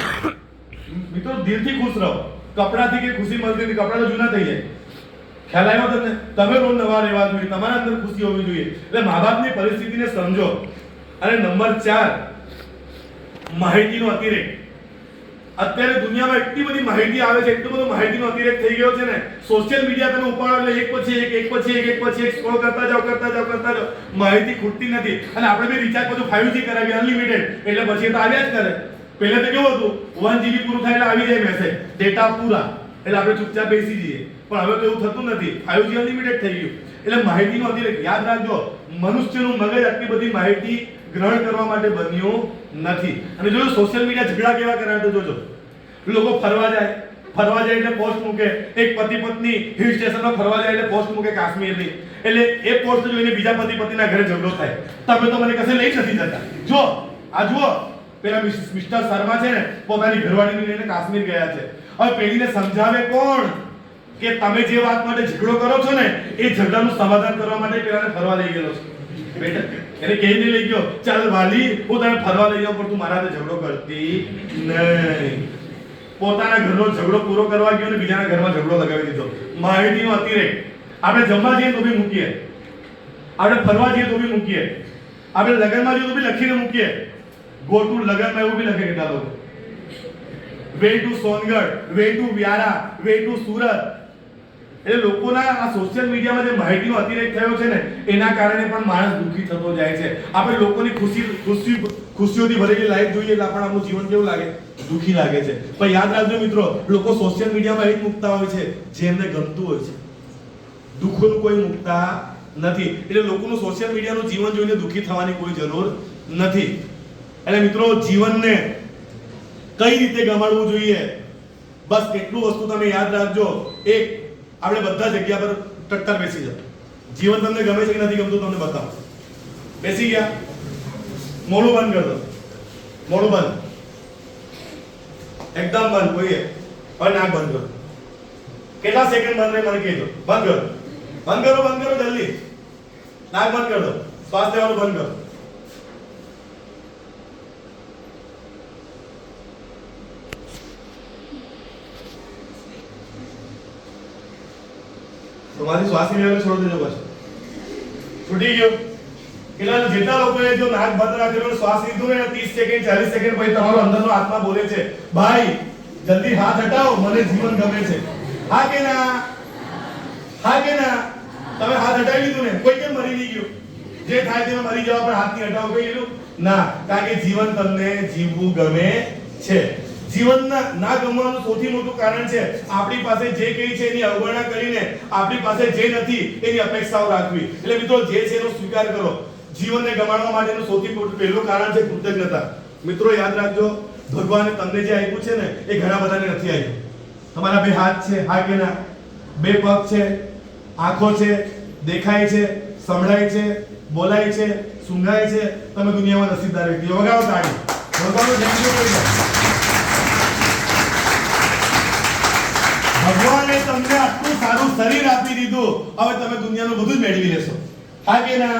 મિત્રો દિલથી ખુશ રહો. કપડાથી કે ખુશી મળતી નથી, કપડાં તો જૂના થઈ જાય. ખ્યાલ આવ્યો તમને? તમે રોજ નવા રહેવા જોઈએ, તમારા અંદર ખુશી હોવી જોઈએ. એટલે મા બાપની પરિસ્થિતિને સમજો. અને નંબર 4, માહિતીનો અતિરેક. અત્યારે દુનિયામાં એટલી બધી માહિતી આવે છે, એટલો બધો માહિતીનો અતિરેક થઈ ગયો છે ને, સોશિયલ મીડિયા તમે ઉપાડો એટલે એક પછી એક સ્ક્રોલ કરતા જાઓ. માહિતી ખૂટતી નથી. અને આપણે બી રિચાર્જ બધું 5G કરાવી અનલિમિટેડ, એટલે પછી એ તો આવ્યા જ કરે. પહેલા તો કેવું હતું, 1 GB પૂરું થાય એટલે આવી જાય મેસેજ, ડેટા પૂરા, એટલે આપણે ચૂપચાપ બેસી જઈએ. પણ હવે તો એવું થતું નથી, 5G અનલિમિટેડ થઈ ગયું. એટલે માહિતીનો અતિરેક. યાદ રાખજો, મનુષ્યનું મગજ આટલી બધી માહિતી ગ્રહણ કરવા માટે બન્યું નથી. અને જો સોશિયલ મીડિયા ઝઘડા કેવા કરાવે તો જોજો. લોકો ફરવા જાય એટલે પોસ્ટ મૂકે. એક પતિ પત્ની હિલ સ્ટેશનમાં ફરવા જાય એટલે પોસ્ટ મૂકે કાશ્મીરની. એટલે એ પોસ્ટ જોઈને બીજા પતિ પત્નીના ઘરે ઝઘડો થાય. તમે તો મને કશે લઈ નથી જતા. જો આ જુઓ, પેલા મિસ્ટર શર્મા છે ને, પોતાની ઘરવાળીને લઈને કાશ્મીર ગયા છે. હવે પેલીને સમજાવે કોણ કે તમે જે વાત માટે ઝઘડો કરો છો ને, એ ઝઘડાનું સમાધાન કરવા માટે પેલાને ફરવા લઈ ગયેલો છે. બેટા એને કહીને લઈ ગયો, ચાલ વાલી હું તને ફરવા લઈ જાઉં, પણ તું મારા સાથે ઝઘડો કરતી નહીં. પોતાના ઘરનો ઝઘડો પૂરો કરવા ગયો ને બીજાના ઘરમાં ઝઘડો લગાવી દીધો. માહિતીનો અતિરેક. આપણે જમવા જઈએ તો બી મૂકીએ, આપણે ફરવા જઈએ તો બી મૂકીએ, આપણે લગ્નમાં જઈએ તો બી લખીને મૂકીએ. ગો ટુ લગ્નમાં એવું બી લખે કેટલા લોકો, way to Songadh, way to Vyara, way to Surat. એટલે લોકોના આ સોશિયલ મીડિયામાં જે માહિતીનો અતિરેક થયો છે ને, એના કારણે પણ માણસ દુઃખી થતો જાય છે. આપણે લોકોની ખુશીઓથી ભરેલી લાઈફ જોઈએ એટલે આપણને આપણું જીવન કેવું લાગે? દુઃખી લાગે છે. પણ યાદ રાખજો મિત્રો, લોકો સોશિયલ મીડિયામાં એ જ મૂકતા હોય છે જે એમને ગમતું હોય છે, દુઃખોનું કોઈ મૂકતા નથી. એટલે લોકોનું સોશિયલ મીડિયાનું જીવન જોઈને દુઃખી થવાની કોઈ જરૂર નથી. એટલે મિત્રો, જીવનને કઈ રીતે ગમાડવું જોઈએ, બસ કેટલું વસ્તુ તમે યાદ રાખજો. એક, આપણે બધા જગ્યા પર ટટ્ટર બેસી જાઓ. જીવન તમને ગમે છે કે નથી ગમતું તમને બતાવો. બેસી ગયા, મોઢું બંધ કરી દો. મોઢું બંધ, એકદમ બંધ. કોઈએ હવે નાક બંધ કરો. કેટલા સેકન્ડ બંધ રહે મને કહેજો. બંધ કરો, બંધ કરો જલ્દી. નાક બંધ કરી દો. શ્વાસ લેવાનું બંધ કરો. તમારી શ્વાસ લેવાનું છોડી દેજો. પછી છૂટી ગયો. કેટલા જેટલા લોકોએ જો નાક બંધ રાખેલો શ્વાસ લીધો ને 30 સેકન્ડ 40 સેકન્ડ પછી તમારો અંદરનો આત્મા બોલે છે, ભાઈ જલ્દી હાથ હટાવો, મને જીવન ગમે છે. હા કે ના? હા કે ના? તમે હાથ હટાવી લીધું ને? કોઈ કેમ મરી નહીં ગયું? જે થાય તેમાં મરી જવા પણ હાથ નહીં હટાવો કઈ ના, કારણ કે જીવન તમને જીવવું ગમે છે. જીવનના ના ગમવાનું સૌથી મોટું કારણ છે આપણી પાસે જે કંઈ છે એની અવગણના કરીને આપણી પાસે જે નથી એની અપેક્ષાઓ રાખવી. એટલે મિત્રો, જે છે એનો સ્વીકાર કરો. જીવનને ગમાડવા માટેનું સૌથી પહેલું કારણ છે કૃતજ્ઞતા. મિત્રો યાદ રાખજો, ભગવાને તમને જે આપ્યું છે ને એ ઘણા બધાને નથી આપ્યું. તમારા 2 હાથ છે, હા કે ના? 2 પગ છે, આંખો છે, દેખાય છે, સંભળાય છે, બોલાય છે, સૂંઘાય છે. તમે દુનિયામાં નસીબદાર વ્યક્તિ. વગાડો તાળી. ભગવાનનો થેન્ક યુ કહી દો. ભગવાને તમને આટલું સારું શરીર આપી દીધું, હવે તમે દુનિયાનું બધું જ મેળવી લેશો. હા કે ના?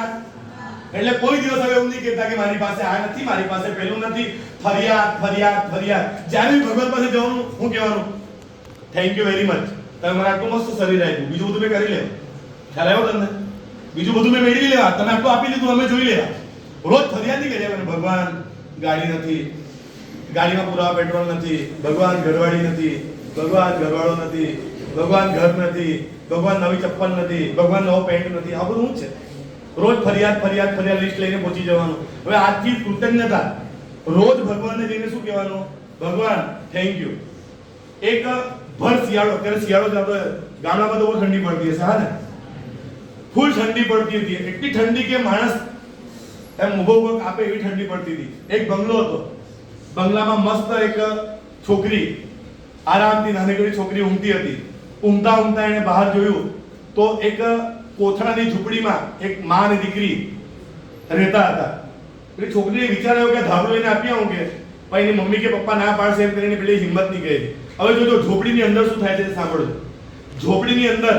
એટલે કોઈ દિવસ હવે એવું નહીં કહેતા કે મારી પાસે આ નથી, મારી પાસે પેલું નથી. ફરિયાદ. જ્યારે ભગવાન પાસે જવાનું હું કહેવાનું? થેન્ક યુ વેરી મચ, તમે મને આટલું મસ્ત શરીર આપ્યું, બીજું બધું મેં કરી લેવું. ખ્યાલ આવ્યો તમને? બીજું બધું મેં મેળવી લેવા, તમે આટલું આપી દીધું, અમે જોઈ લેવા. રોજ ફરિયાદ નહીં કરી મને, ભગવાન ગાડી નથી, ગાડીમાં પુરાવા પેટ્રોલ નથી, ભગવાન ઘરવાળી નથી, ભગવાન ઘરવાળો નથી, ભગવાન ઘર નથી, ભગવાન નવી ચપ્પલ નથી, ભગવાન નવો પેન્ટ નથી. આ બધું શું છે? રોજ ફરિયાદ લિસ્ટ લઈને પહોંચી જવાનું. હવે આજથી કૃતજ્ઞતા. રોજ ભગવાનને જઈને શું કહેવાનું? ભગવાન થેન્ક યુ. એક ભર શિયાળો, અત્યારે શિયાળો ચાલતો, ગામડામાં તો બહુ ઠંડી પડતી હશે, હા ને? ફૂલ ઠંડી પડતી હતી, એટલી ઠંડી કે માણસ એમ ઊભો કાપે એવી ઠંડી પડતી હતી. એક બંગલો હતો, બંગલામાં મસ્ત એક છોકરી, આરામથી નાનકડી છોકરી ઊંઘતી હતી. ઊંઘતા એને બહાર જોયું તો એક કોથળાની ઝૂંપડીમાં એક માં અને દીકરી રહેતા હતા. એટલે છોકરીએ વિચાર આવ્યો કે ધાબળો એને આપી આવું કે, પણ એની મમ્મી કે પપ્પા ના પાડશે એમ કરીને પેલી હિંમત નહીં કરી. હવે જોજો ઝૂંપડીની અંદર શું થાય છે સાંભળજો. ઝૂંપડીની અંદર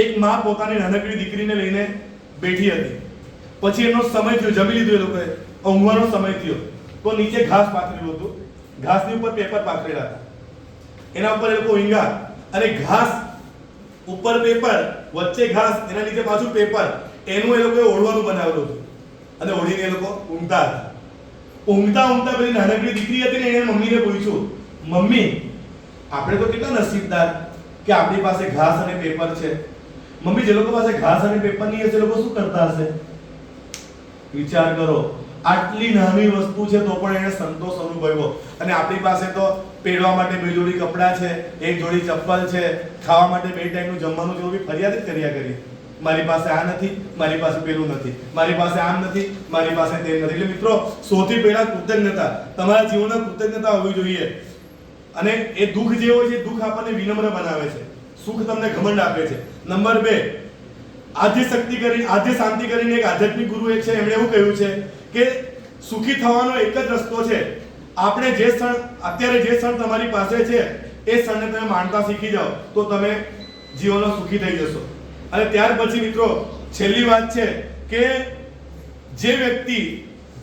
એક માં પોતાની નાનકડી દીકરીને લઈને બેઠી હતી. પછી એનો સમય થયો, જમી લીધું એ લોકોએ, ઊંઘવાનો સમય થયો તો નીચે ઘાસ પાથરેલું હતું, ઘાસની ઉપર પેપર પાથરેલા હતા, એના ઉપર એ લોકો ઊંઘ્યા અને ઘાસ ઉપર પેપર, વચ્ચે ઘાસ, એના નીચે પાછું પેપર, એનું એ લોકોએ ઓઢવાનું બનાવેલું હતું અને ઓઢીને એ લોકો ઊંઘતા હતા. ઊંઘતા પેલી નાનકડી દીકરી હતી ને, એને મમ્મીને પૂછ્યું, મમ્મી આપણે તો કેટલા નસીબદાર કે આપણી પાસે ઘાસ અને પેપર છે. મમ્મી, જે લોકો પાસે ઘાસ અને પેપર નહીં હશે, એ લોકો શું કરતા હશે? વિચાર કરો, આટલી નાની વસ્તુ છે તો પણ એને સંતોષ અનુભવ્યો. અને આપણી પાસે તો પહેરવા માટે 2 જોડી કપડાં છે, 1 જોડી ચપ્પલ છે, ખાવા માટે 2 ટાઈમનું જમવાનું છે, બી ફરિયાદ જ કર્યા કરીએ. મારી પાસે આ નથી, મારી પાસે પેલું નથી, મારી પાસે આમ નથી, મારી પાસે તે નથી. એટલે મિત્રો, સૌથી પહેલા કૃતજ્ઞતા, તમારા જીવનમાં કૃતજ્ઞતા હોવી જોઈએ. અને એ દુઃખ જે હોય છે, દુઃખ આપણને વિનમ્ર બનાવે છે, સુખ તમને ઘમંડ આપે છે. નંબર 2, આદ્ય શાંતિ કરીને એક આધ્યાત્મિક ગુરુ એક છે, એમણે એવું કહ્યું છે કે સુખી થવાનો એક જ રસ્તો છે. આપણે અત્યારે જે ક્ષણ તમારી પાસે છે, એ ક્ષણને તમે માણતા શીખી જાઓ તો તમે જીવનમાં સુખી થઈ જશો. અને ત્યાર પછી મિત્રો, છેલ્લી વાત છે કે જે વ્યક્તિ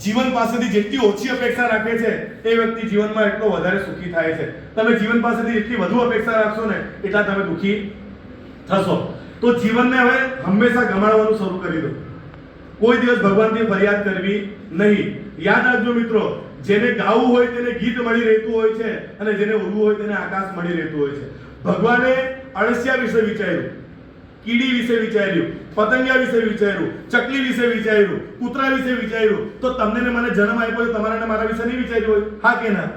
જીવન પાસેથી જેટલી ઓછી અપેક્ષા રાખે છે, એ વ્યક્તિ જીવનમાં એટલો વધારે સુખી થાય છે. તમે જીવન પાસેથી જેટલી વધુ અપેક્ષા રાખશો ને, એટલા તમે દુઃખી થશો. તો જીવનને હવે હંમેશા ગમાડવાનું શરૂ કરી દો. કોઈ દિવસ ભગવાનથી ફરિયાદ કરવી નહીં. યાદ રાખજો મિત્રો, જેને ગાવું હોય તેને ગીત મળી રહેતું હોય છે, અને જેને ઉડવું હોય તેને આકાશ મળી રહેતું હોય છે. ભગવાને અળસિયા વિશે વિચાર્યું, કીડી વિશે વિચાર્યું, પતંગિયા વિશે વિચાર્યું, ચકલી વિશે વિચાર્યું, કૂતરા વિશે વિચાર્યું. તો તમને ને મને જન્મ આપ્યો છે, તમારા ને મારા વિશે નહીં વિચાર્યું હોય? હા કે ના?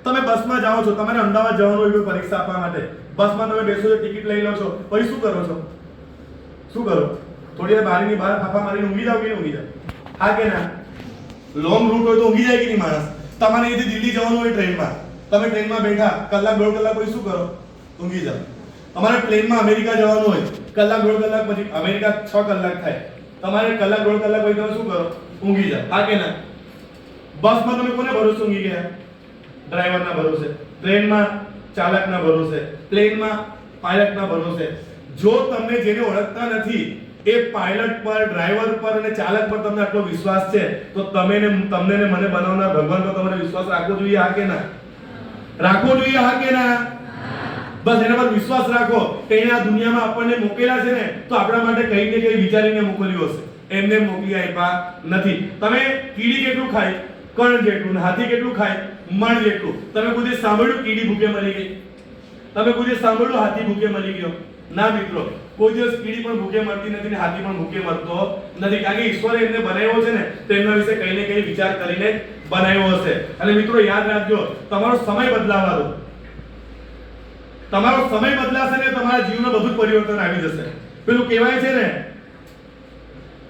તમે બસમાં જાઓ છો, તમારે અમદાવાદ જવાનું હોય કોઈ પરીક્ષા આપવા માટે, બસમાં તમે બેસો છો, ટિકિટ લઈ લો છો, પછી શું કરો છો? શું કરો? થોડી વાર બારીની બહાર ફાફા મારીને ઊંઘી જાવ કે ઊંઘી જાવ? હા કે ના? લોંગ રૂટ હોય તો ઊંઘી જાય કે નહીં માણસ? તમારે અહીંથી દિલ્હી જવાનું હોય ટ્રેનમાં, તમે ટ્રેનમાં બેઠા, કલાક 1.5 કલાક પછી શું કરો? ઊંઘી જાવ. તમારે પ્લેનમાં અમેરિકા જવાનું હોય, કલાક 1.5 કલાક પછી, અમેરિકા 6 કલાક થાય, તમારે કલાક 1.5 કલાક પછી તમે શું કરો? ઊંઘી જાવ. હા કે ના? બસમાં તમે કોને ભરોસે ઊંઘી ગયા? ડ્રાઈવરના ભરોસે. ટ્રેનમાં ચાલકના ભરોસે. પ્લેનમાં પાયલટના ભરોસે. જો તમને જેને ઓળખતા નથી, એ પાયલટ પર, ડ્રાઈવર પર અને ચાલક પર તમને આટલો વિશ્વાસ છે, તો તમને ને મને બનાવનાર ભગવાન પર તમારે વિશ્વાસ રાખવો જોઈએ. હા કે ના? રાખવો જોઈએ. હા કે ના? બસ એના પર વિશ્વાસ રાખો કે એને આ દુનિયામાં આપણને મોકલેલા છે ને, તો આપણા માટે કંઈ ને કંઈ વિચારીને મોકલ્યું હશે, એમને મોકલી આપ્યા નથી. તમે કીડી કેટલું ખાય? કણ જેટલું. હાથી કેટલું ખાય? મણ જેટલું. તમે કોઈ દિવસ સાંભળ્યું કીડી ભૂખે મરી ગઈ? તમે કોઈ દિવસ સાંભળ્યું હાથી ભૂખે મરી ગયો? ના મિત્રો, કોઈ દિવસ કીડી પણ ભૂખે મરતી નથી ને હાથી પણ ભૂખે મરતો નથી. કારણ કે ઈશ્વરે એમને બનાવ્યો છે ને, તો એમના વિશે કંઈ ને કંઈ વિચાર કરીને બનાવ્યો હશે. અને મિત્રો યાદ રાખજો, તમારો સમય બદલાવા દો. તમારો સમય બદલાશે ને, તમારા જીવનમાં બધું પરિવર્તન આવી જશે. પેલું કહેવાય છે ને,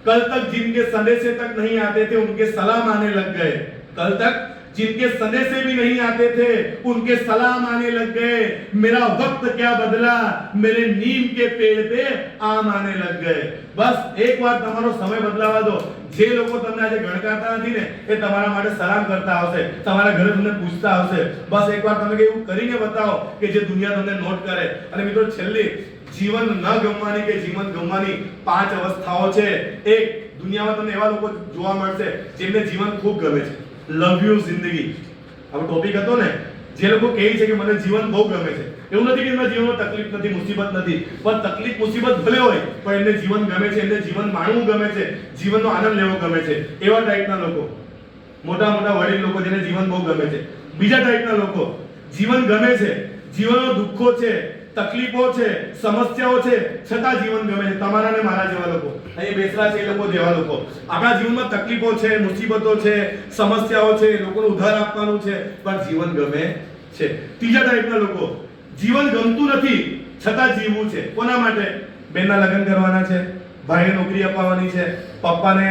कल तक जिनके संदेशे तक नहीं आते थे उनके सलाम आने लग गए. कल तक जिनके संदेशे भी नहीं आते थे उनके सलाम आने लग गए. मेरा वक्त क्या बदला, मेरे नीम के पेड़ पे आम आने लग गए. बस एक વાર તમારો સમય બદલાવા દો. જે લોકો તમને આજે ગણકારતા નથી ને, એ તમારા માટે સલામ કરતા આવશે, તમારા ઘરે તમને પૂછતા આવશે. બસ એકવાર તમે એવું કરીને બતાવો કે જે દુનિયા તમને નોટ કરે. અને મિત્રો છેલ્લી, જીવન ન ગમવાની કે જીવન ગમવાની 5 અવસ્થાઓ છે. એક, દુનિયામાં તમને એવા લોકો જોવા મળશે જેમને જીવન ખૂબ ગમે છે. લવ યુ જિંદગી આપણો ટોપિક હતો ને, જે લોકો કહે છે કે મને જીવન બહુ ગમે છે. એવું નથી કે એમના જીવનમાં તકલીફ નથી, મુસીબત નથી, પણ તકલીફ મુસીબત ભલે હોય પણ એમને જીવન ગમે છે, એમને જીવન માણવું ગમે છે, જીવનનો આનંદ લેવો ગમે છે. એવા ટાઈપના લોકો, મોટા મોટા વડીલ લોકો જેને જીવન બહુ ગમે છે. બીજા ટાઈપના લોકો, જીવન ગમે છે, જીવનમાં દુઃખો છે, તકલીફો છે, સમસ્યાઓ છે, છતાં જીવન ગમે છે. તમારા ને મારા જેવા લોકો, અહીં બેસલા છે એ લોકો જેવા લોકો. આપણા જીવનમાં તકલીફો છે, મુસીબતો છે, સમસ્યાઓ છે, લોકોને ઉધાર આપવાનું છે, પણ જીવન ગમે છે. ત્રીજા ટાઈપના લોકો, જીવન ગમતું નથી છતાં જીવવું છે. કોના માટે? બેનના લગ્ન કરવાના છે, ભાઈને નોકરી અપાવવાની છે, પપ્પાને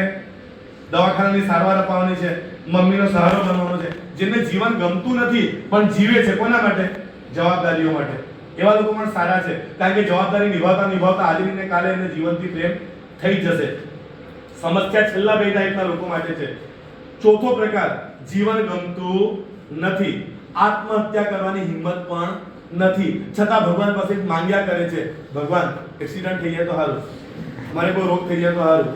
દવાખાનાની સારવાર અપાવવાની છે, મમ્મીનો સહારો બનવાનો છે. જેને જીવન ગમતું નથી પણ જીવે છે. કોના માટે? જવાબદારીઓ માટે. એવા લોકો પણ સારા છે, કારણ કે જવાબદારી નિભાવતા આજે ને કાલે એને જીવનથી પ્રેમ થઈ જશે. સમસ્યા છેલ્લા 2 ટાઈપના લોકો માટે છે. ચોથો પ્રકાર, જીવન ગમતું નથી, આત્મહત્યા કરવાની હિંમત પણ નથી, છતાં ભગવાન પાસે માંગ્યા કરે છે, ભગવાન એક્સિડન્ટ થઈ જાય તો સારું, મને કોઈ રોગ થઈ જાય તો સારું,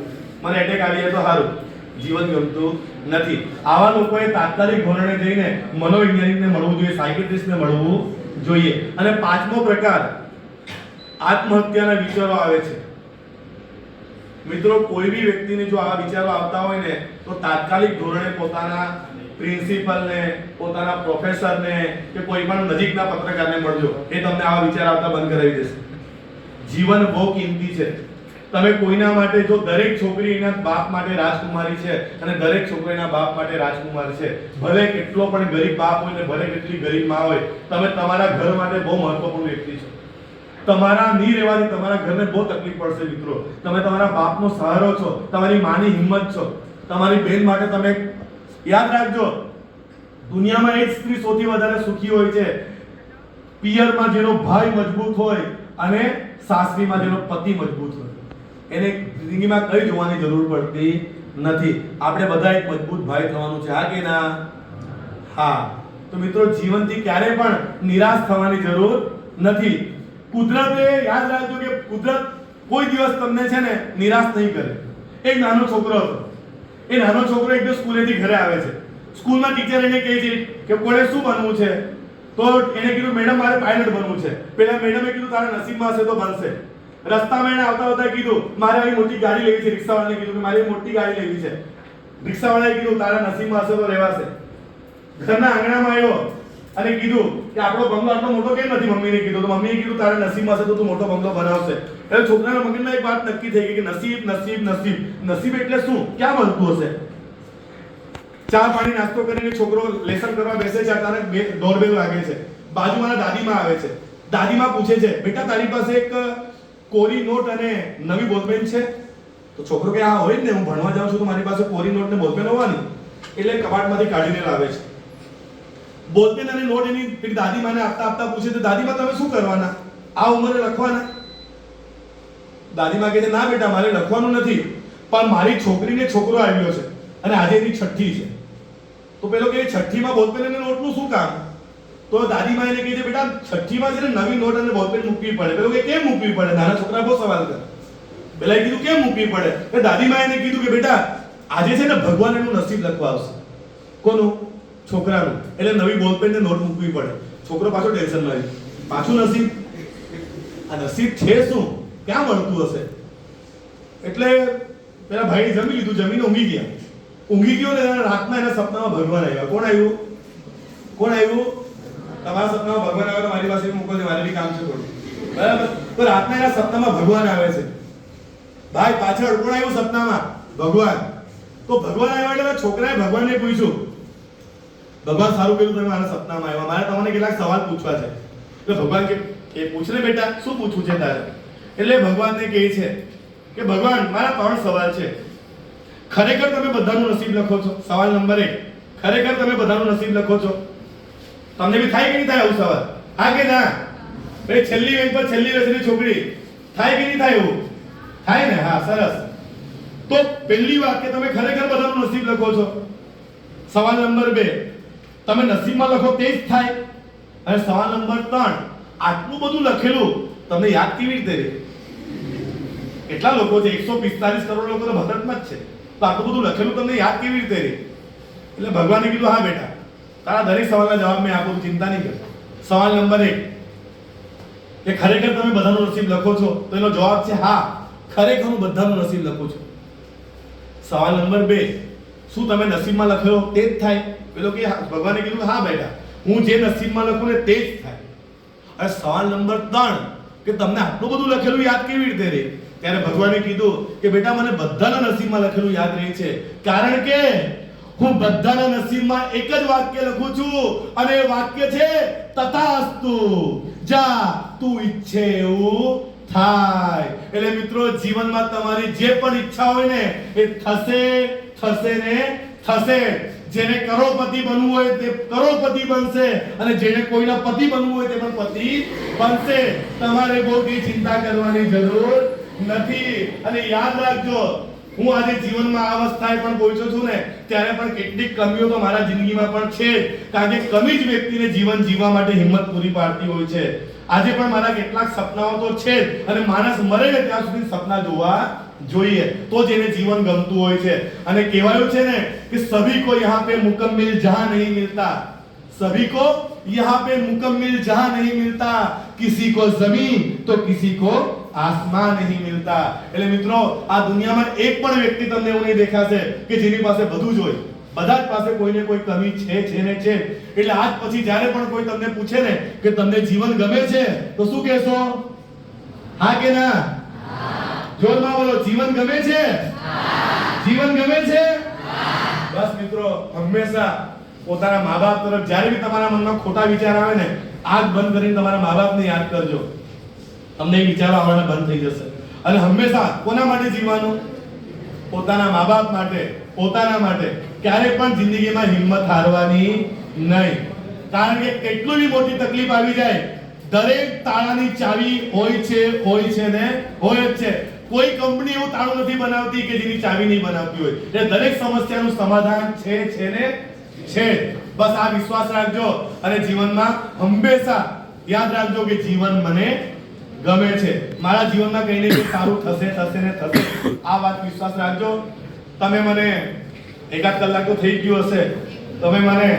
મને એટેક આવી જાય તો સારું. જીવન ગમતું નથી. આવા લોકોએ તાત્કાલિક ધોરણે જઈને મનોવૈજ્ઞાનિકને મળવું જોઈએ, સાયકિયાટ્રિસ્ટને મળવું જોઈએ. અને 5મો પ્રકાર, આત્મહત્યાના વિચારો આવે છે. મિત્રો, કોઈ બી વ્યક્તિને જો આવા વિચારો આવતા હોય ને તો તાત્કાલિક ધોરણે પોતાના પ્રિન્સિપલને, પોતાના પ્રોફેસરને કે કોઈ પણ નજીકના પત્રકારને મળજો. એ તમને આવા વિચાર આવતા બંધ કરાવી દેશે. જીવન બહુ કિંમતી છે. તમે કોઈના માટે, જો દરેક છોકરી એના બાપ માટે રાજકુમારી છે અને દરેક છોકરો એના બાપ માટે રાજકુમાર છે, ભલે કેટલો પણ ગરીબ બાપ હોય ને ભલે કેટલી ગરીબ માં હોય, તમે તમારા ઘર માટે બહુ મહત્વપૂર્ણ વ્યક્તિ છો. તમારા નહીં રહેવાથી તમારા ઘરને બહુ તકલીફ પડશે મિત્રો. તમે તમારા બાપનો સહારો છો, તમારી માની હિંમત છો. તમારી બેન માટે તમે યાદ રાખજો, દુનિયામાં એક સ્ત્રી સૌથી વધારે સુખી હોય છે, પિયરમાં જેનો ભાઈ મજબૂત હોય અને સાસરીમાં જેનો પતિ મજબૂત હોય. એને જિંદગીમાં કઈ જોવાની જરૂર પડતી નથી. આપણે બધા એક મજબૂત ભાઈ થવાનું છે. હા કે ના? હા. તો મિત્રો, જીવનથી ક્યારે પણ નિરાશ થવાની જરૂર નથી. કુદરતે, યાદ રાખજો કે કુદરત કોઈ દિવસ તમને છે ને નિરાશ નહીં કરે. એક નાનો છોકરો હતો. એ નાનો છોકરો એક દિવસ સ્કૂલેથી ઘરે આવે છે. સ્કૂલમાં ટીચર એને કહે છે કે કોણે શું બનવું છે? તો એને કીધું, મેડમ મારે પાયલટ બનવું છે. પેલા મેડમે કીધું, તારા નસીબમાં હશે તો બનશે. રસ્તામાં એને આવતા આવતા કીધું, મારે આવી મોટી ગાડી લેવી છે. રિક્ષાવાળાને કીધું કે મારે મોટી ગાડી લેવી છે. રિક્ષાવાળાએ કીધું, તારા નસીબમાં હશે તો રહેવાશે. ઘરના આંગણામાં આવ્યો અને કીધું કે આપણો બંગલો આટલો મોટો કેમ નથી? મમ્મીને કીધું. તો મમ્મીએ કીધું, તારા નસીબમાં હશે તો તું મોટો બંગલો બનાવશે. એટલે છોકરાના મગજમાં એક વાત નક્કી થઈ ગઈ કે નસીબ, નસીબ, નસીબ. નસીબ એટલે શું? ક્યાં મળતું હશે? ચા પાણી નાસ્તો કરીને છોકરો લેસન કરવા બેસે છે. અચાનક ડોરબેલ વાગે છે. બાજુમાં દાદીમાં આવે છે. દાદીમાં પૂછે છે, બેટા તારી પાસે એક કોરી નોટ અને નવી બોલપેન છે? તો છોકરો કે હા હોય જ ને, હું ભણવા જાઉં છું તો મારી પાસે કોરી નોટ ને બોલપેન હોવાની. એટલે કબાટમાંથી કાઢીને લાવે છે. બોલપેન અને નોટ એની પેલી દાદીમાને આપતા આપતા પૂછે છે, દાદીમા તમે શું કરવાના? આ ઉંમરે લખવાના? દાદીમા કહે છે, ના બેટા, મારે લખવાનું નથી, પણ મારી છોકરીને છોકરો આવ્યો છે અને આજે એની છઠ્ઠી છે. તો પેલો કે છઠ્ઠીમાં બોલપેન અને નોટનું શું કામ? તો દાદીમા એને કહે છે, બેટા છઠ્ઠીમાં છે ને નવી નોટ અને બોલપેન મૂકવી પડે. પેલો કે કેમ મૂકવી પડે? નાના છોકરા બહુ સવાલ કરે. પેલા કીધું કેમ મૂકવી પડે? તો દાદીમા એને કીધું કે બેટા આજે છે ને ભગવાન એનું નસીબ લખવા આવશે. કોનું? છોકરાનું. એટલે નવી બોલપેન ને નોટ મૂકવી પડે. છોકરો પાછો ટેન્શનમાં આવી, પાછું નસીબ. આ નસીબ છે શું? ક્યાં મળતું હશે? એટલે પેલા ભાઈ જમી લીધું, જમીને ઊંઘી ગયા. ઊંઘી ગયો ને રાતના એના સપનામાં ભગવાન આવ્યા. કોણ આવ્યું? કોણ આવ્યું? તમારા સપનામાં ભગવાન આવે તો મારી પાસે મોકલજો, મારે બી કામ છે થોડું. બરાબર? તો રાતના એના સપનામાં ભગવાન આવે છે. ભાઈ પાછળ કોણ આવ્યું સપનામાં? ભગવાન. તો ભગવાન આવ્યા એટલે છોકરાએ ભગવાનને પૂછ્યું, ભગવાન સારું કર્યું તમે મારા સપનામાં આવ્યા, મારે તમને કેટલાક સવાલ પૂછવા છે. એટલે ભગવાન કે પૂછ ને બેટા, શું પૂછવું છે તારે? એટલે ભગવાનને કહે છે કે ભગવાન મારા 3 સવાલ છે. ખરેખર તમે બધાનું નસીબ લખો છો? સવાલ નંબર 1, ખરેખર તમે બધાનું નસીબ લખો છો? તમને બી થાય કે નહીં થાય આવું સવાલ? હા કે ના? ભાઈ છેલ્લી બેંચ પર છેલ્લી બેસેલી છોકરી, થાય કે નહીં થાય એવું? થાય ને? હા, સરસ. તો પહેલી વાત કે તમે ખરેખર બધાનું નસીબ લખો છો. સવાલ નંબર 2, તમે નસીબમાં લખો તે જ થાય. અને સવાલ નંબર 3, આટલું બધું લખેલું તમને યાદ કેવી રીતે રહે? કેટલા લોકો છે? 145 કરોડ લોકો તો ભારતમાં જ છે. તો આટલું બધું લખેલું તમને યાદ કેવી રીતે રહે? એટલે ભગવાને કીધું, હા બેટા, તારા દરેક સવાલના જવાબ મેં આપું, ચિંતા નહીં કર. સવાલ નંબર 1 કે ખરેખર તમે બધાનું નસીબ લખો છો? તો એનો જવાબ છે હા, ખરેખર હું બધાનું નસીબ લખું છું. સવાલ નંબર 2, શું તમે નસીબમાં લખેલો તે જ થાય? પેલો કે ભગવાને કીધું હા બેટા, હું જે નસીબમાં લખું ને તે જ થાય. અને સવાલ નંબર 3 કે તમને આટલું બધું લખેલું યાદ કેવી રીતે રહે? ત્યારે ભગવાને કીધું કે બેટા મને બધાના નસીબમાં લખેલું યાદ રહે છે, કારણ કે હું બધાના નસીબમાં એક જ વાક્ય લખું છું અને એ વાક્ય છે તથાસ્તુ, જા તું ઈચ્છે એવું થાય. એટલે મિત્રો, જીવનમાં તમારી જે પણ ઈચ્છા હોય ને એ થશે, થશે ને થશે. જેને કરોડપતિ બનવું હોય તે કરોડપતિ બનશે અને જેને કોઈના પતિ બનવું હોય તે પણ પતિ બનશે. તમારે બહુ કઈ ચિંતા કરવાની જરૂર નથી. અને યાદ રાખજો, હું આજે જીવનમાં આ અવસ્થાએ પણ પહોંચ્યો છું ને ત્યારે પણ કેટલીક કમીઓ તો મારા જિંદગીમાં પણ છે, કારણ કે કમી જ વ્યક્તિને જીવન જીવવા માટે હિંમત પૂરી પાડતી હોય છે. આજે પણ મારા કેટલાક સપનાઓ તો છે જ, અને માણસ મરે ને ત્યાં સુધી સપના જોવા જોઈએ, તો જ એને જીવન ગમતું હોય છે. અને કહેવાયું છે ને કે સભી કો યહાં પે મુકમ્મિલ જહાં નહીં મિલતા, સભી કો यहाँ पे मुकम्मिल जहां नहीं मिलता, किसी को जमीन तो किसी को આસમાન નહીં મિલતા. એટલે મિત્રો આ દુનિયામાં એક પણ વ્યક્તિ તમને એવું નહીં દેખાશે કે જેની પાસે બધું જ હોય. બધા જ પાસે કોઈને કોઈ કમી છે ને છે. એટલે આજ પછી જ્યારે પણ કોઈ તમને પૂછે ને કે તમને જીવન ગમે છે તો શું કહેશો? હા કે ના? જોરમાં બોલો, જીવન ગમે છે? જીવન ગમે છે? બસ મિત્રો, હંમેશા પોતાના મા-બાપ તરફ જ્યારે બી તમારા મનમાં ખોટા વિચાર આવે ને, આંખ બંધ કરીને તમારા મા-બાપને યાદ કરજો. તમને એ વિચારો આવવાના બંધ થઈ જશે. અને હંમેશા કોના માટે જીવવાનું? પોતાના મા-બાપ માટે, પોતાના માટે. ક્યારે પણ જિંદગીમાં હિંમત હારવાની નહીં. કારણ કે કેટલી બી મોટી તકલીફ આવી જાય, દરેક તાળાની ચાવી હોય છે ને હોય જ છે. કોઈ કંપની એવું તાળું નથી બનાવતી કે જેની ચાવી નહીં બનાવતી હોય. એટલે દરેક સમસ્યાનું સમાધાન છે ને છે. બસ આ વિશ્વાસ રાખજો અને જીવનમાં હંમેશા યાદ રાખજો કે જીવન મને ગમે છે. મારા જીવનમાં કંઈ ને કંઈ સારું થશે ને થશે. આ વાત વિશ્વાસ રાખજો. તમે મને એકાદ કલાક તો થઈ ગયું હશે, તમે મને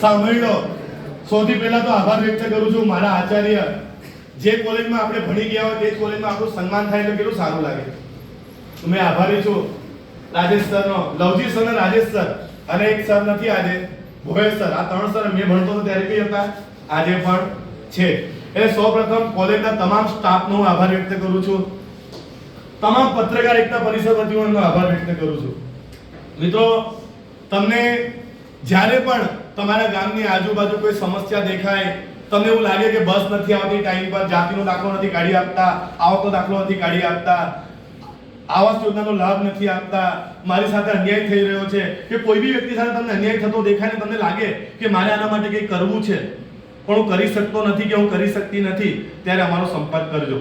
સાંભળી લો. સૌથી પહેલા તો આભાર વ્યક્ત કરું છું મારા આચાર્ય. જે કોલેજમાં આપણે ભણી ગયા હોય તે જ કોલેજમાં આપણું સન્માન થાય તો કેટલું સારું લાગે. મેં આભારી છું રાજેશ સરનો, લવજી સર અને રાજેશ સર. અને એક સર નથી આજે, ભોયેશ સર. આ ત્રણ સર મેં ભણતો હતો ત્યારે કઈ હતા, આજે પણ છે. એટલે સૌપ્રથમ કોલેજના તમામ સ્ટાફનો હું આભાર વ્યક્ત કરું છું. તમામ પત્રકાર એકતા પરિષદ વતીઓનો આભાર વ્યક્ત કરું છું. મિત્રો, તમને જ્યારે પણ તમારા ગામની આજુબાજુ કોઈ સમસ્યા દેખાય, તમને એવું લાગે કે બસ નથી આવતી ટાઈમ પર, જાતિનો દાખલો નથી કાઢી આપતા, આવકનો દાખલો નથી કાઢી આપતા, આવાસ યોજનાનો લાભ નથી આપતા, મારી સાથે અન્યાય થઈ રહ્યો છે, કે કોઈ બી વ્યક્તિ સાથે તમને અન્યાય થતો દેખાય ને તમને લાગે કે મારે આના માટે કંઈ કરવું છે પણ હું કરી શકતો નથી કે હું કરી શકતી નથી, ત્યારે અમારો સંપર્ક કરજો.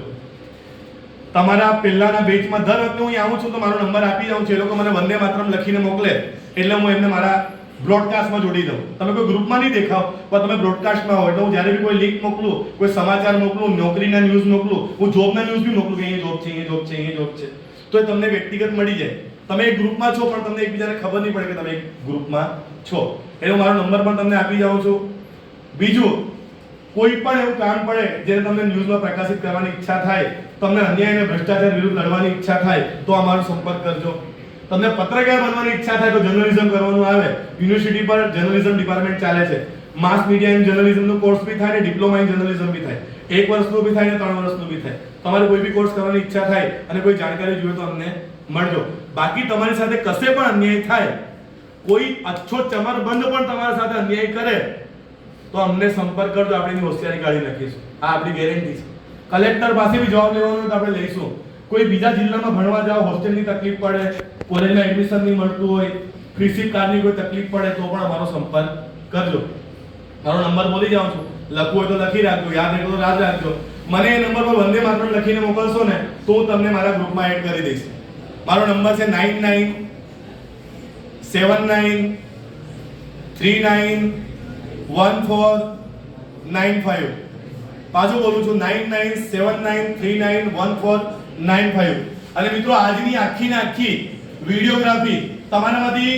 તમારા પહેલાના બેચમાં દર વખતે હું આવું છું તો મારો નંબર આપી જાઉં છું. એ લોકો મને વંદે માતરમ લખીને મોકલે એટલે હું એમને મારા બ્રોડકાસ્ટમાં જોડી દઉં. તમે કોઈ ગ્રુપમાં નહીં દેખાવ પણ તમે બ્રોડકાસ્ટમાં હોય તો હું જ્યારે બી કોઈ લિંક મોકલું, કોઈ સમાચાર મોકલું, નોકરીના ન્યૂઝ મોકલું, હું જોબના ન્યૂઝ બી મોકલું કે અહીંયા જોબ છે, અહીંયા જોબ છે, અહીંયા જોબ છે, તો એ તમને વ્યક્તિગત મળી જાય. તમે એક ગ્રુપમાં છો પણ તમને એકબીજાને ખબર નહીં પડે કે તમે એક ગ્રુપમાં છો. એટલે હું મારો નંબર પણ તમને આપી જાઉં છું. બીજું, કોઈ પણ એવું કામ પડે જે તમને ન્યૂઝમાં પ્રકાશિત કરવાની ઈચ્છા થાય, તમને અન્યાય અને ભ્રષ્ટાચાર વિરુદ્ધ લડવાની ઈચ્છા થાય તો અમારો સંપર્ક કરજો. તમને પત્રકાર બનવાની ઈચ્છા થાય તો જર્નલિઝમ કરવાનું આવે, યુનિવર્સિટી પર જર્નલિઝમ ડિપાર્ટમેન્ટ ચાલે છે. માસ મીડિયા ઇન જર્નલિઝમનો કોર્સ બી થાય ને ડિપ્લોમા ઇન જર્નલિઝમ બી થાય. 1 વર્ષનું બી થાય ને 3 વર્ષનું બી થાય. તમારે કોઈ બી કોર્સ કરવાની ઈચ્છા થાય અને કોઈ જાણકારી જોઈએ તો અમને મળજો. બાકી તમારી સાથે કશે પણ અન્યાય થાય, કોઈ અચ્છો ચમરબંધ પણ તમારા સાથે અન્યાય કરે તો અમને સંપર્ક કરજો, આપણે એની હોશિયારી કાઢી નાખીશું. આ આપણી ગેરંટી છે. કલેક્ટર પાસે બી જવાબ લેવાનો તો આપણે લઈશું. કોઈ બીજા જિલ્લામાં ભણવા જાઓ, હોસ્ટેલની તકલીફ પડે, કોલેજમાં એડમિશન નહીં મળતું હોય, ફ્રી કાર્ડની કોઈ તકલીફ પડે તો પણ અમારો સંપર્ક કરજો. મારો નંબર બોલી જાઉં છું, લખવું હોય તો લખી રાખજો, યાદ રાખો તો યાદ રાખજો. મને એ નંબર પર વંદે માતરમ લખીને મોકલશો ને તો હું તમને મારા ગ્રુપમાં એડ કરી દઈશ. મારો નંબર છે 9979391495. પાછું બોલું છું, 9979391495. અને મિત્રો, આજની આખી ને આખી વિડિયોગ્રાફી તમારામાંથી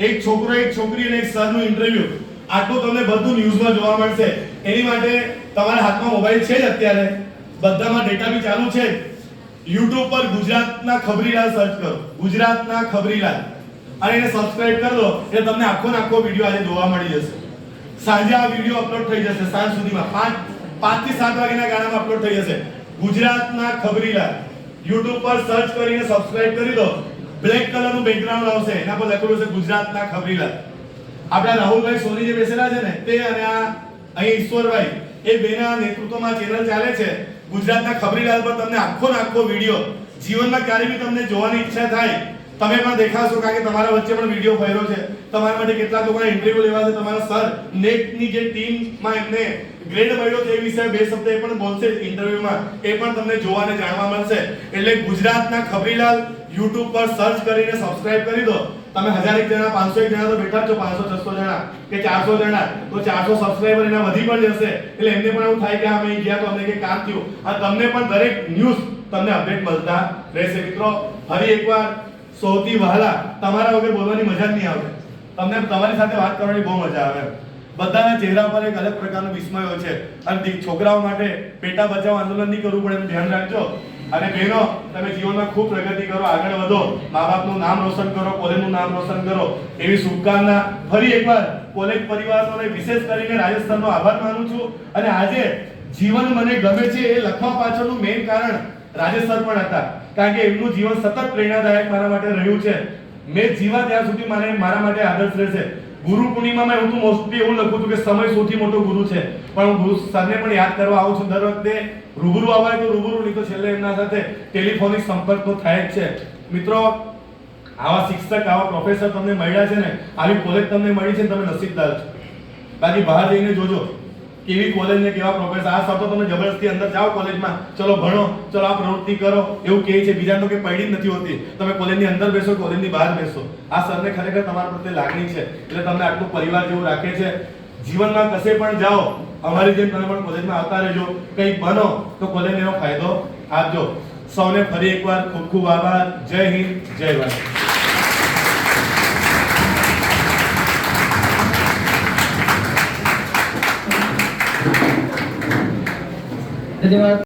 એક છોકરો, એક છોકરી અને એક સરનું ઇન્ટરવ્યુ, આટલું તમને બધું ન્યૂઝમાં જોવા મળશે. એની માટે તમારા હાથમાં મોબાઈલ છે જ અત્યારે, બધામાં ડેટા બી ચાલુ છે. YouTube પર ગુજરાતના ખબરીલાલ સર્ચ કરો, ગુજરાતના ખબરીલાલ, અને એને સબસ્ક્રાઇબ કરી દો એટલે તમને આખો ને આખો વિડિયો આજે જોવા મળી જશે. સાંજે આ વિડિયો અપલોડ થઈ જશે, સાંજ સુધીમાં 5 થી 7 વાગ્યાના ગાળામાં અપલોડ થઈ જશે. ગુજરાતના ખબરીલાલ YouTube પર સર્ચ કરીને સબસ્ક્રાઇબ કરી દો. બ્લેક કલરનું બેકગ્રાઉન્ડ આવશે, એના પર લખેલું છે ગુજરાતના ખબરીલાલ. આપણા રાહુલભાઈ સોની જે બેસેલા છે ને તે અને આ અહીં ઈશ્વરભાઈ, એ બેના નેતૃત્વમાં ચેનલ ચાલે છે ગુજરાતના ખબરીલાલ પર. તમને આખો ને આખો વિડિયો જીવનમાં ક્યારે બી તમને જોવાની ઈચ્છા થાય તમે પણ દેખાશો, કારણ કે તમારા વચ્ચે પણ વિડિયો ફર્યો છે. તમારા માટે કેટલા લોકોના ઇન્ટરવ્યુ લેવા છે, તમારા સર નેટની જે ટીમમાં એમને ગ્રેડ મળ્યો છે એ વિશે 2 શબ્દ એ પણ બોલશે ઇન્ટરવ્યુમાં, એ પણ તમને જોવા અને જાણવા મળશે. એટલે ગુજરાતના ખબરીલાલ YouTube પર સર્ચ કરીને સબસ્ક્રાઇબ કરી દો. તમે 1001 જણા, 501 જણા તો બેઠા છો, 500 600 જણા કે 400 જણા, તો 400 સબસ્ક્રાઇબર એના વધી પણ જશે. એટલે એમને પણ એવું થાય કે અમે ગયા તો અમને કે કામ થયું, અને તમને પણ દરેક ન્યૂઝ તમને અપડેટ મળતા રહેશે. મિત્રો, ફરી એકવાર સૌથી વહાલા, તમારા વગર બોલવાની મજા જ નહીં આવે, તમને તમારી સાથે વાત કરવાની બહુ મજા આવે. બધાના ચહેરા પર એક અલગ પ્રકારનો વિસ્મય હોય છે. અને છોકરાઓ માટે પેટા બચાવ આંદોલન નહીં કરવું પડે એનું ધ્યાન રાખજો. અને બહેનો, તમે જીવનમાં ખૂબ પ્રગતિ કરો, આગળ વધો, મા બાપનું નામ રોશન કરો, કોલેજનું નામ રોશન કરો, એવી શુભકામના. ફરી એકવાર કોલેજ પરિવારનો વિશેષ કરીને રાજસ્થાનનો આભાર માનું છું. અને આજે જીવન મને ગમે છે એ લખવા પાછળનું મેઇન કારણ રાજેશ સર પણ હતા, કારણ કે એમનું જીવન સતત પ્રેરણાદાયક મારા માટે રહ્યું છે. મેં જીવા ત્યાં સુધી મારા માટે આદર્શ રહેશે. ગુરુ પૂર્ણિમામાં હું તો મોસ્ટલી એવું લખું છું કે સમય સૌથી મોટો ગુરુ છે, પણ હું ગુરુ સરને પણ યાદ કરવા આવું છું દર વખતે. રૂબરૂ આવાય તો રૂબરૂ, નહીં તો છેલ્લે એમના સાથે ટેલિફોનિક સંપર્ક તો થાય જ છે. મિત્રો, આવા શિક્ષક, આવા પ્રોફેસર તમને મળ્યા છે ને, આવી કોલેજ તમને મળી છે ને, તમે નસીબદાર છો. બાકી બહાર જઈને જોજો કેવી કોલેજ ને કેવા પ્રોફેસર. આ સર તો તમને જબરદસ્તી અંદર જાઓ કોલેજમાં, ચલો ભણો, ચલો આ પ્રવૃત્તિ કરો એવું કહે છે. બીજાને તો કે પડી જ નથી હોતી. તમે કોલેજની અંદર બેસો, કોલેજની બહાર બેસો. આ સરને ખરેખર તમારા પ્રત્યે લાગણી છે, એટલે તમને આટલું પરિવાર જેવું રાખે છે. જીવનમાં કશે પણ જાઓ, અમારી જેમ તમે પણ કોલેજમાં આવતા રહેજો. કંઈ બનો તો કોલેજને એનો ફાયદો આપજો. સૌને ફરી એકવાર ખૂબ ખૂબ આભાર. જય હિન્દ, જય ભારત. ધન્યવાદ.